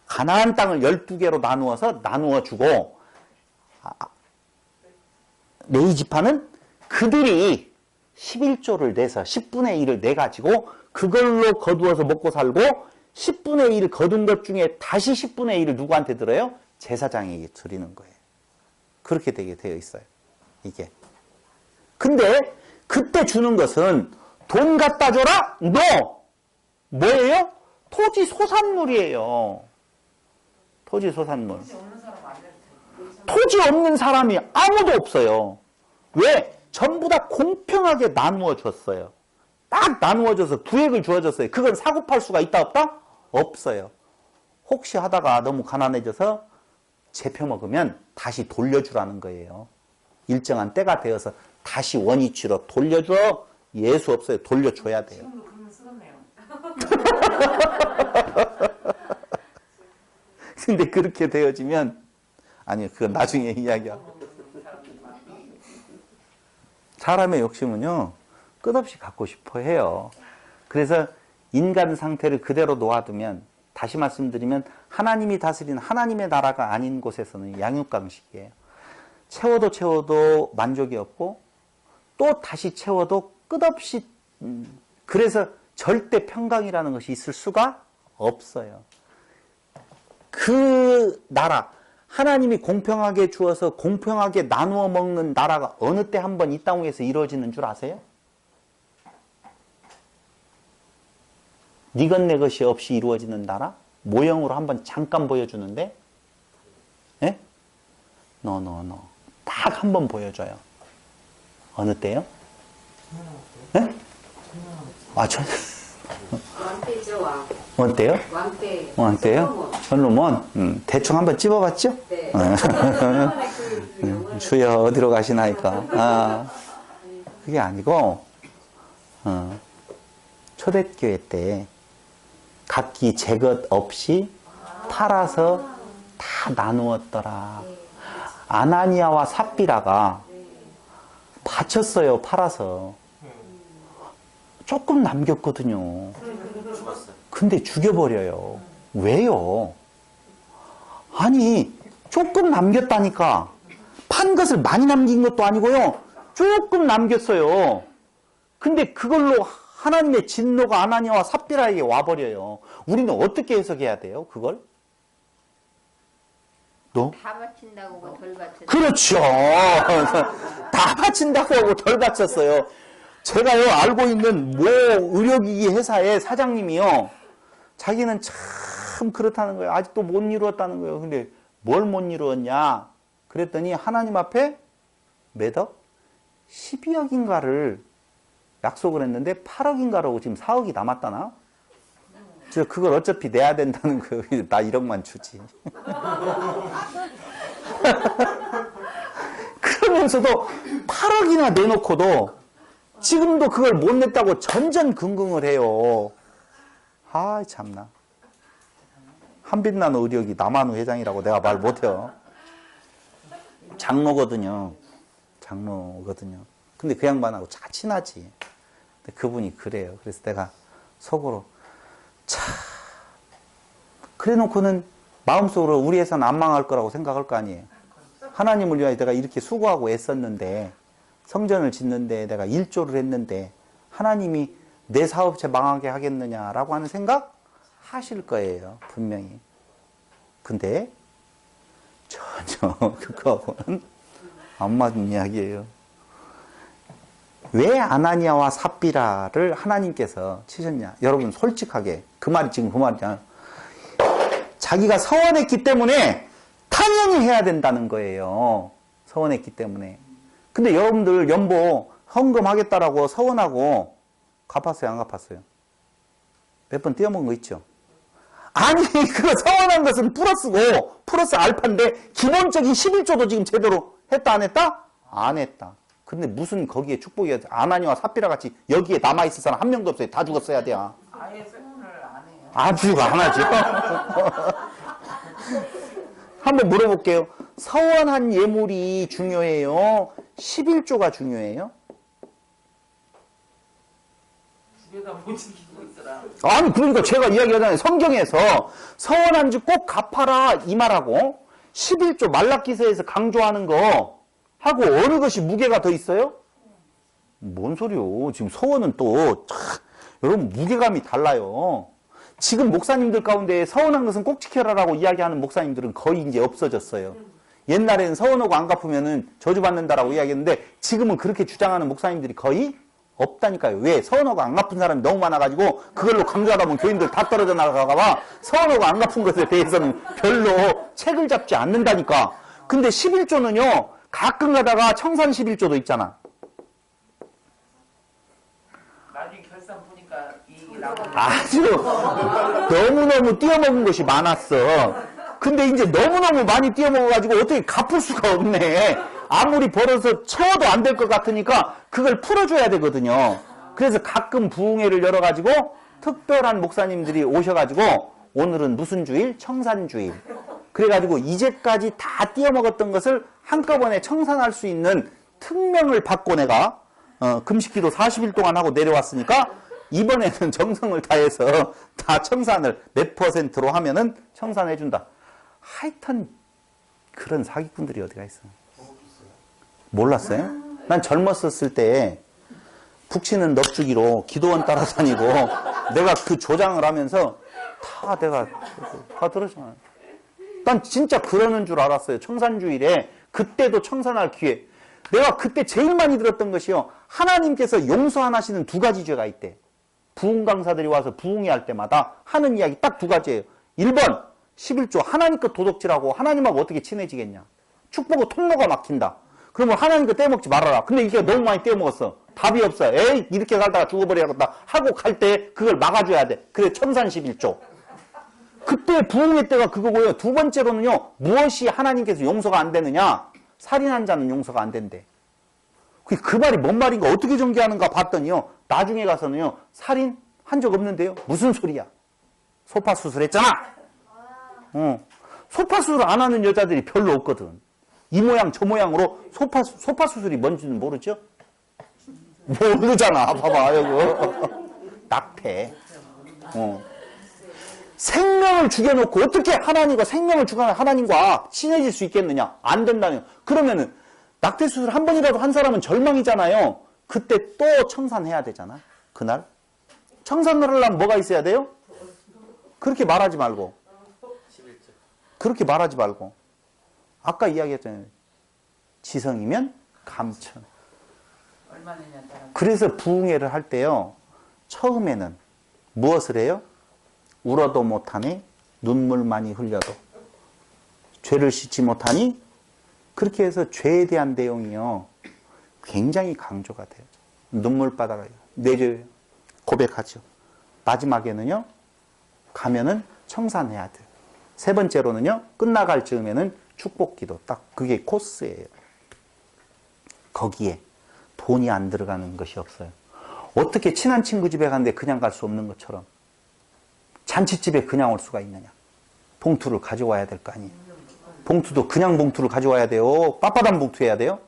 가나안 땅을 12개로 나누어 주고, 레위 지파는 그들이 11조를 내서 10분의 1을 내가지고 그걸로 거두어서 먹고 살고, 10분의 1 거둔 것 중에 다시 10분의 1을 누구한테 들어요? 제사장에게 드리는 거예요. 그렇게 되게 되어 있어요, 이게. 근데 그때 주는 것은 돈 갖다 줘라? No! 뭐예요? 토지 소산물이에요. 토지 소산물. 토지 없는 사람이 아무도 없어요. 왜? 전부 다 공평하게 나누어 줬어요. 딱 나누어져서 구획을 주어졌어요. 그건 사고 팔 수가 있다 없다? 없어요. 혹시 하다가 너무 가난해져서 잡혀먹으면 다시 돌려주라는 거예요. 일정한 때가 되어서 다시 원위치로 돌려줘. 예수 없어요. 돌려줘야 돼요. 지금도 그러면 쓰겠네요. 근데 그렇게 되어지면, 아니요, 그건 나중에 이야기하고. 사람의 욕심은요, 끝없이 갖고 싶어 해요. 그래서 인간 상태를 그대로 놓아두면, 다시 말씀드리면 하나님이 다스리는 하나님의 나라가 아닌 곳에서는 양육강식이에요. 채워도 만족이 없고, 또 다시 채워도 끝없이, 그래서 절대 평강이라는 것이 있을 수가 없어요. 그 나라, 하나님이 공평하게 주어서 공평하게 나누어 먹는 나라가 어느 때 한번 이 땅 위에서 이루어지는 줄 아세요? 네 것 내 것이 없이 이루어지는 나라? 모형으로 한번 잠깐 보여주는데, 예? 딱 한번 보여줘요. 어느 때요? 예? 왕때죠, 왕. 어때요? 왕때. 어때요? 솔로몬. 대충 한번 찝어봤죠? 네. 주여 어디로 가시나이까? 그게 아니고, 초대교회 때 각기 제 것 없이 팔아서 다 나누었더라. 아나니아와 삽비라가 바쳤어요, 팔아서. 조금 남겼거든요. 근데 죽여버려요. 왜요? 아니, 조금 남겼다니까. 판 것을 많이 남긴 것도 아니고요. 조금 남겼어요. 근데 그걸로 하나님의 진노가 아나니아와 삽비라에게 와버려요. 우리는 어떻게 해석해야 돼요, 그걸? 너? 다 바친다고 하고 덜 바쳤어요. 그렇죠. 다 바친다고 하고 덜 바쳤어요. 제가요, 알고 있는 모 의료기기 회사의 사장님이요, 자기는 참 그렇다는 거예요. 아직도 못 이루었다는 거예요. 근데 뭘 못 이루었냐? 그랬더니 하나님 앞에 몇 억? 12억인가를 약속을 했는데 8억인가라고 지금 4억이 남았다나? 저 그걸 어차피 내야 된다는 거예요. 나 1억만 주지. 그러면서도 8억이나 내놓고도 지금도 그걸 못 냈다고 전전긍긍을 해요. 아, 참나. 한빛나는 의력이 남한우 회장이라고 내가 말 못해요. 장로거든요. 장로거든요. 근데 그 양반하고 친하지. 근데 그분이 그래요. 그래서 내가 속으로 그래 놓고는 마음속으로 우리 회사는 안 망할 거라고 생각할 거 아니에요. 하나님을 위하여 내가 이렇게 수고하고 애썼는데, 성전을 짓는데 내가 일조를 했는데 하나님이 내 사업체 망하게 하겠느냐라고 하는 생각 하실 거예요. 분명히. 근데 전혀 그거하고는 안 맞는 이야기예요. 왜 아나니아와 삽비라를 하나님께서 치셨냐? 여러분 솔직하게 그 말이 지금 그 말이잖아요. 자기가 서원했기 때문에 당연히 해야 된다는 거예요. 서원했기 때문에. 근데 여러분들 연보 헌금하겠다라고 서원하고 갚았어요? 안 갚았어요? 몇 번 띄어먹은 거 있죠? 아니 그거 서원한 것은 플러스고 플러스 알파인데 기본적인 11조도 지금 제대로 했다 안 했다? 안 했다. 근데 무슨 거기에 축복이 아나니와 삽비라 같이 여기에 남아있을 사람 한 명도 없어요. 다 죽었어야 돼요. 아예 소원을 안 해요. 아주 안 하죠. 한번 물어볼게요. 서원한 예물이 중요해요? 11조가 중요해요? 집에다 못 지키고 있어라. 아니 그러니까 제가 이야기하잖아요. 성경에서 서원한 지 꼭 갚아라 이 말하고 11조 말라기서에서 강조하는 거 하고 어느 것이 무게가 더 있어요? 뭔 소리요. 지금 서원은 또 여러분 무게감이 달라요. 지금 목사님들 가운데 서원한 것은 꼭 지켜라라고 이야기하는 목사님들은 거의 이제 없어졌어요. 옛날에는 서원하고 안 갚으면은 저주받는다라고 이야기했는데 지금은 그렇게 주장하는 목사님들이 거의 없다니까요. 왜? 서원하고 안 갚은 사람이 너무 많아가지고 그걸로 강조하다 보면 교인들 다 떨어져 나가봐 서원하고 안 갚은 것에 대해서는 별로 책을 잡지 않는다니까. 근데 11조는요 가끔 가다가 청산 11조도 있잖아. 나중에 결산 보니까 이익이 나고. 아주 너무너무 띄어먹은 것이 많았어. 근데 이제 너무너무 많이 띄어먹어가지고 어떻게 갚을 수가 없네. 아무리 벌어서 채워도 안 될 것 같으니까 그걸 풀어줘야 되거든요. 그래서 가끔 부흥회를 열어가지고 특별한 목사님들이 오셔가지고 오늘은 무슨 주일? 청산주일. 그래가지고 이제까지 다 띄어먹었던 것을 한꺼번에 청산할 수 있는 특명을 받고 내가 금식기도 40일 동안 하고 내려왔으니까 이번에는 정성을 다해서 다 청산을 몇 %로 하면은 청산해준다. 하여튼 그런 사기꾼들이 어디가 있어. 몰랐어요? 난 젊었었을 때 북치는 넙죽이로 기도원 따라다니고 내가 그 조장을 하면서 다 내가 다 들었잖아요. 난 진짜 그러는 줄 알았어요. 청산주일에 그때도 청산할 기회. 내가 그때 제일 많이 들었던 것이요. 하나님께서 용서 안 하시는 두 가지 죄가 있대. 부흥 강사들이 와서 부흥회 할 때마다 하는 이야기 딱 두 가지예요. 1번 11조 하나님 것 도둑질하고 하나님하고 어떻게 친해지겠냐. 축복의 통로가 막힌다. 그러면 하나님 거 떼먹지 말아라. 근데 이게 너무 많이 떼먹었어. 답이 없어. 에이 이렇게 갈다가 죽어버려야겠다 하고 갈 때 그걸 막아줘야 돼. 그래 청산 11조. 그때 부흥회 때가 그거고요. 두 번째로는요. 무엇이 하나님께서 용서가 안 되느냐. 살인한 자는 용서가 안 된대. 그 말이 뭔 말인가 어떻게 전개하는가 봤더니요. 나중에 가서는요. 살인 한 적 없는데요. 무슨 소리야. 소파 수술했잖아. 소파 수술 안 하는 여자들이 별로 없거든. 이 모양 저 모양으로 소파 수술이 뭔지는 모르죠? 모르잖아. 봐봐 이거. 낙태. 생명을 죽여놓고 어떻게 하나님과 생명을 죽여놓은 하나님과 친해질 수 있겠느냐? 안 된다는. 그러면은 낙태 수술 한 번이라도 한 사람은 절망이잖아요. 그때 또 청산해야 되잖아. 그날. 청산을 하려면 뭐가 있어야 돼요? 그렇게 말하지 말고. 그렇게 말하지 말고. 아까 이야기했잖아요. 지성이면 감천. 얼마나 냐 따라. 그래서 부흥회를 할 때요. 처음에는 무엇을 해요? 울어도 못하니 눈물 많이 흘려도 죄를 씻지 못하니 그렇게 해서 죄에 대한 내용이요. 굉장히 강조가 돼요. 눈물바다가 내줘요. 고백하죠. 마지막에는요. 가면은 청산해야 돼요. 세 번째로는요. 끝나갈 즈음에는 축복기도 딱 그게 코스예요. 거기에 돈이 안 들어가는 것이 없어요. 어떻게 친한 친구 집에 가는데 그냥 갈 수 없는 것처럼 잔치집에 그냥 올 수가 있느냐. 봉투를 가져와야 될 거 아니에요. 봉투도 그냥 봉투를 가져와야 돼요. 빳빳한 봉투 해야 돼요.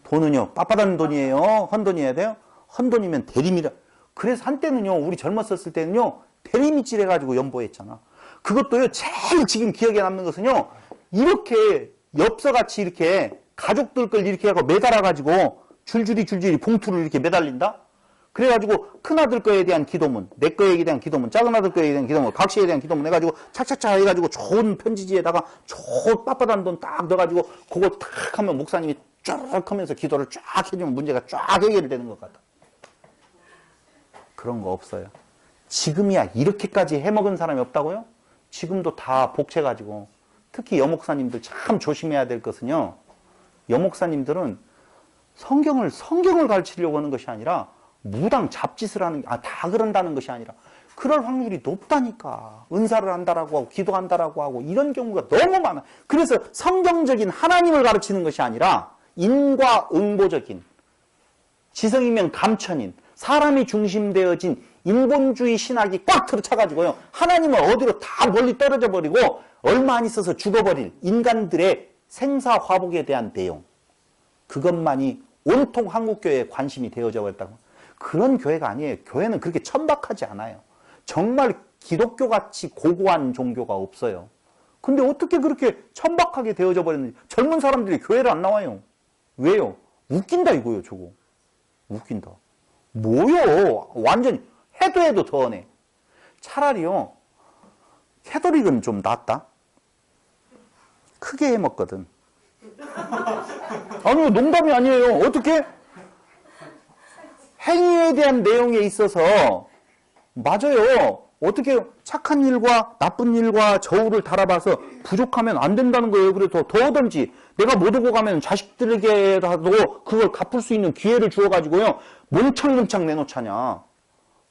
돈은요, 빳빳한 돈이에요. 헌돈이어야 돼요. 헌돈이면 대리미라. 그래서 한때는요, 우리 젊었었을 때는요, 대리미질 해가지고 연보했잖아. 그것도요, 제일 지금 기억에 남는 것은요, 이렇게 엽서같이 이렇게 가족들 걸 이렇게 하고 매달아가지고 줄줄이 봉투를 이렇게 매달린다? 그래가지고 큰아들 거에 대한 기도문, 내 거에 대한 기도문, 작은아들 거에 대한 기도문, 각시에 대한 기도문 해가지고 착착착 해가지고 좋은 편지지에다가 좋은 빳빳한 돈 딱 넣어가지고 그거 탁 하면 목사님이 쫙 하면서 기도를 쫙 해주면 문제가 쫙 해결되는 것 같아. 그런 거 없어요. 지금이야 이렇게까지 해먹은 사람이 없다고요? 지금도 다 복채가지고. 특히 여목사님들 참 조심해야 될 것은요, 여목사님들은 성경을 가르치려고 하는 것이 아니라 무당 잡짓을 하는, 다 그런다는 것이 아니라 그럴 확률이 높다니까. 은사를 한다라고 하고 기도한다라고 하고 이런 경우가 너무 많아. 그래서 성경적인 하나님을 가르치는 것이 아니라 인과응보적인, 지성이면 감천인, 사람이 중심되어진 인본주의 신학이 꽉 들어차가지고요, 하나님을 어디로 다 멀리 떨어져 버리고 얼마 안 있어서 죽어버릴 인간들의 생사화복에 대한 내용, 그것만이 온통 한국교회에 관심이 되어져 버렸다고. 그런 교회가 아니에요. 교회는 그렇게 천박하지 않아요. 정말 기독교같이 고고한 종교가 없어요. 근데 어떻게 그렇게 천박하게 되어져 버렸는지. 젊은 사람들이 교회를 안 나와요. 왜요? 웃긴다 이거요. 저거 웃긴다. 뭐요? 완전히 해도 더하네. 차라리요, 캐톨릭은 좀 낫다. 크게 해먹거든. 아니요, 농담이 아니에요. 어떻게? 행위에 대한 내용에 있어서 맞아요. 어떻게 착한 일과 나쁜 일과 저울을 달아봐서 부족하면 안 된다는 거예요. 그래서 더 하든지, 내가 못 오고 가면 자식들에게라도 그걸 갚을 수 있는 기회를 주어가지고요, 몽창몽창 내놓자냐.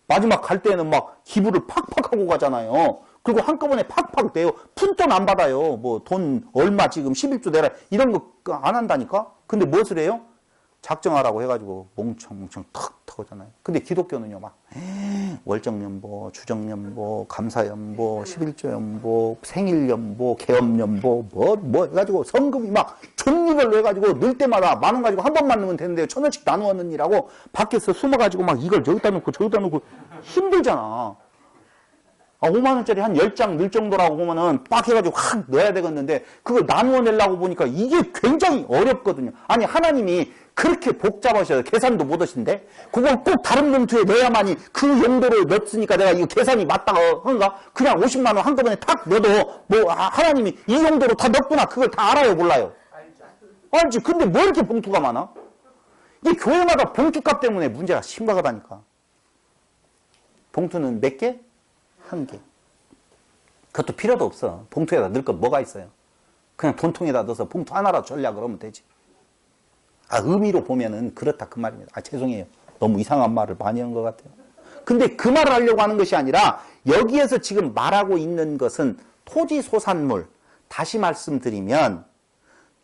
마지막 갈 때는 막 기부를 팍팍 하고 가잖아요. 그리고 한꺼번에 팍팍 내요. 푼돈 안 받아요. 뭐 돈 얼마 지금 11조 내라 이런 거 안 한다니까. 근데 무엇을 해요? 작정하라고 해가지고 몽청몽청 턱 하잖아요. 근데 기독교는요, 막 월정연보, 주정연보, 감사연보, 11조연보, 생일연보, 개업연보 뭐 해가지고 성금이 막 종류별로 해가지고 넣을 때마다 만 원 가지고 한 번만 넣으면 되는데 1,000원씩 나누어 넣느라고 밖에서 숨어가지고 막 이걸 저기다 놓고 저기다 놓고 힘들잖아. 5만 원짜리 한 10장 넣을 정도라고 보면은 빡 해가지고 확 넣어야 되겠는데 그걸 나누어 내려고 보니까 이게 굉장히 어렵거든요. 아니, 하나님이 그렇게 복잡하셔요. 계산도 못 하신데 그걸 꼭 다른 봉투에 넣어야만이 그 용도로 넣었으니까 내가 이거 계산이 맞다가 한가? 그냥 50만 원 한꺼번에 탁 넣어도 뭐 하나님이 이 용도로 다 넣었구나 그걸 다 알아요, 몰라요? 알지. 근데 뭐 이렇게 봉투가 많아? 이 교회마다 봉투값 때문에 문제가 심각하다니까. 봉투는 몇 개? 한 개. 그것도 필요도 없어. 봉투에다 넣을 거 뭐가 있어요? 그냥 돈통에다 넣어서 봉투 하나라도 전략 그러면 되지. 의미로 보면은 그렇다 그 말입니다. 죄송해요. 너무 이상한 말을 많이 한 것 같아요. 근데 그 말을 하려고 하는 것이 아니라 여기에서 지금 말하고 있는 것은 토지소산물. 다시 말씀드리면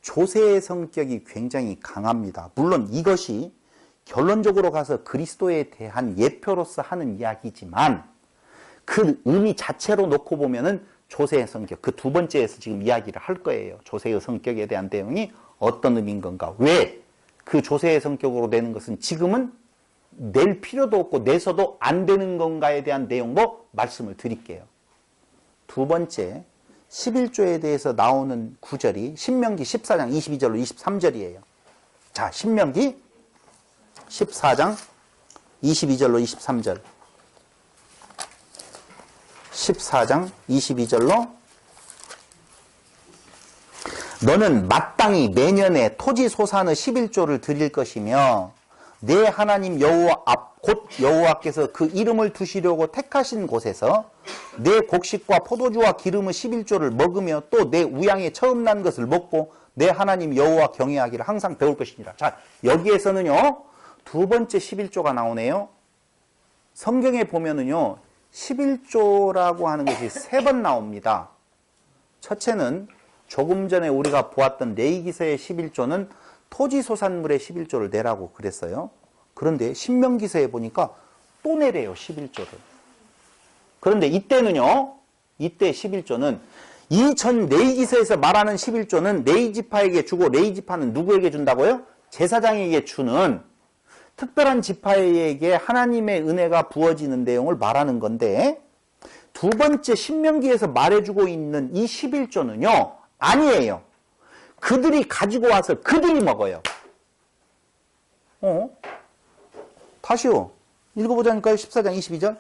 조세의 성격이 굉장히 강합니다. 물론 이것이 결론적으로 가서 그리스도에 대한 예표로서 하는 이야기지만 그 의미 자체로 놓고 보면은 조세의 성격, 그 두 번째에서 지금 이야기를 할 거예요. 조세의 성격에 대한 내용이 어떤 의미인 건가? 왜 그 조세의 성격으로 내는 것은 지금은 낼 필요도 없고 내서도 안 되는 건가에 대한 내용도 말씀을 드릴게요. 두 번째, 11조에 대해서 나오는 구절이 신명기 14장 22절로 23절이에요. 자, 신명기 14장 22절로 23절. 14장 22절로 너는 마땅히 매년에 토지 소산의 11조를 드릴 것이며 내 하나님 여호와 앞 곧 여호와께서 그 이름을 두시려고 택하신 곳에서 내 곡식과 포도주와 기름의 11조를 먹으며 또 내 우양에 처음 난 것을 먹고 내 하나님 여호와 경외하기를 항상 배울 것이니라. 자, 여기에서는요 두 번째 11조가 나오네요. 성경에 보면은요 11조라고 하는 것이 3번 나옵니다. 첫째는 조금 전에 우리가 보았던 레위기서의 11조는 토지소산물의 11조를 내라고 그랬어요. 그런데 신명기서에 보니까 또 내래요, 11조를. 그런데 이때는요, 이때 11조는 이전 레이기서에서 말하는 11조는 레이지파에게 주고 레이지파는 누구에게 준다고요? 제사장에게 주는 특별한 지파에게 하나님의 은혜가 부어지는 내용을 말하는 건데, 두 번째 신명기에서 말해주고 있는 이 11조는요, 아니에요. 그들이 가지고 와서 그들이 먹어요. 다시요. 읽어보자니까요. 14장 22절.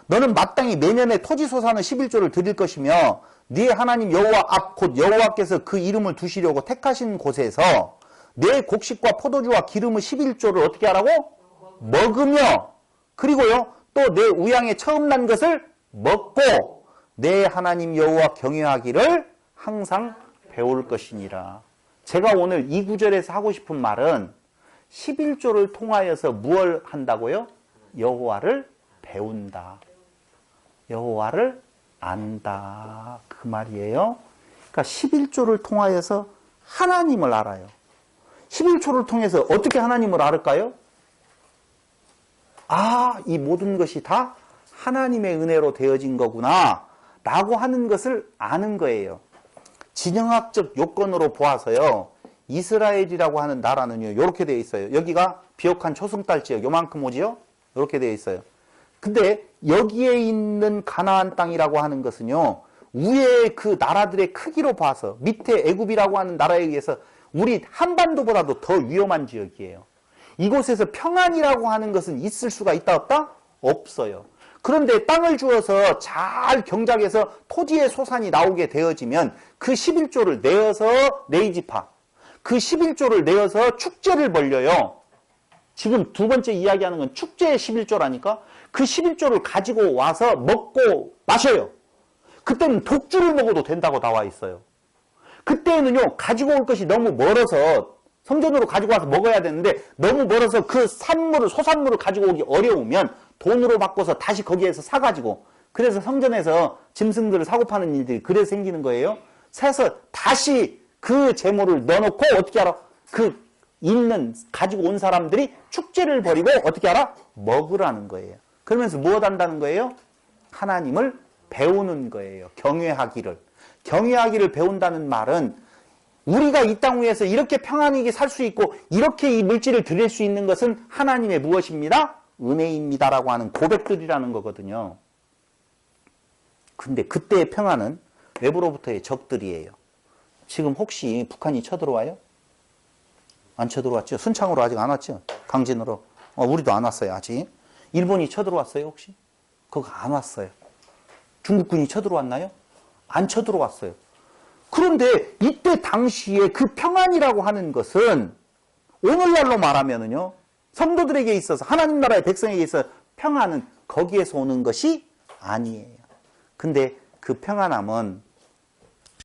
너는 마땅히 매년에 토지소산의 11조를 드릴 것이며 네 하나님 여호와 앞 곧 여호와께서 그 이름을 두시려고 택하신 곳에서 내 곡식과 포도주와 기름의 11조를 어떻게 하라고? 먹으며, 그리고요 또 내 우양에 처음 난 것을 먹고 내 하나님 여호와 경외하기를 항상 배울 것이니라. 제가 오늘 이 구절에서 하고 싶은 말은 11조를 통하여서 무엇을 한다고요? 여호와를 배운다. 여호와를 안다. 그 말이에요. 그러니까 11조를 통하여서 하나님을 알아요. 11조를 통해서 어떻게 하나님을 알을까요? 아, 이 모든 것이 다 하나님의 은혜로 되어진 거구나 라고 하는 것을 아는 거예요. 진영학적 요건으로 보아서요, 이스라엘이라고 하는 나라는요 이렇게 되어 있어요. 여기가 비옥한 초승달 지역 요만큼 오지요? 이렇게 되어 있어요. 근데 여기에 있는 가나안 땅이라고 하는 것은요, 위에 그 나라들의 크기로 봐서 밑에 애굽이라고 하는 나라에 의해서 우리 한반도보다도 더 위험한 지역이에요. 이곳에서 평안이라고 하는 것은 있을 수가 있다 없다? 없어요. 그런데 땅을 주어서 잘 경작해서 토지의 소산이 나오게 되어지면 그 11조를 내어서 레이지파, 그 11조를 내어서 축제를 벌려요. 지금 두 번째 이야기하는 건 축제의 11조라니까. 그 11조를 가지고 와서 먹고 마셔요. 그때는 독주를 먹어도 된다고 나와 있어요. 그때는요 가지고 올 것이 너무 멀어서 성전으로 가지고 와서 먹어야 되는데 너무 멀어서 그 산물을, 소산물을 가지고 오기 어려우면 돈으로 바꿔서 다시 거기에서 사가지고, 그래서 성전에서 짐승들을 사고 파는 일들이 그래서 생기는 거예요. 사서 다시 그 재물을 넣어놓고 어떻게 알아? 그 있는 가지고 온 사람들이 축제를 벌이고 어떻게 알아? 먹으라는 거예요. 그러면서 무엇 한다는 거예요? 하나님을 배우는 거예요. 경외하기를. 경외하기를 배운다는 말은 우리가 이 땅 위에서 이렇게 평안하게 살 수 있고 이렇게 이 물질을 드릴 수 있는 것은 하나님의 무엇입니다? 은혜입니다라고 하는 고백들이라는 거거든요. 근데 그때의 평안은 외부로부터의 적들이에요. 지금 혹시 북한이 쳐들어와요? 안 쳐들어왔죠? 순창으로 아직 안 왔죠? 강진으로. 우리도 안 왔어요, 아직. 일본이 쳐들어왔어요, 혹시? 그거 안 왔어요. 중국군이 쳐들어왔나요? 안 쳐들어왔어요. 그런데 이때 당시에 그 평안이라고 하는 것은 오늘날로 말하면은요, 성도들에게 있어서 하나님 나라의 백성에게 있어서 평안은 거기에서 오는 것이 아니에요. 근데 그 평안함은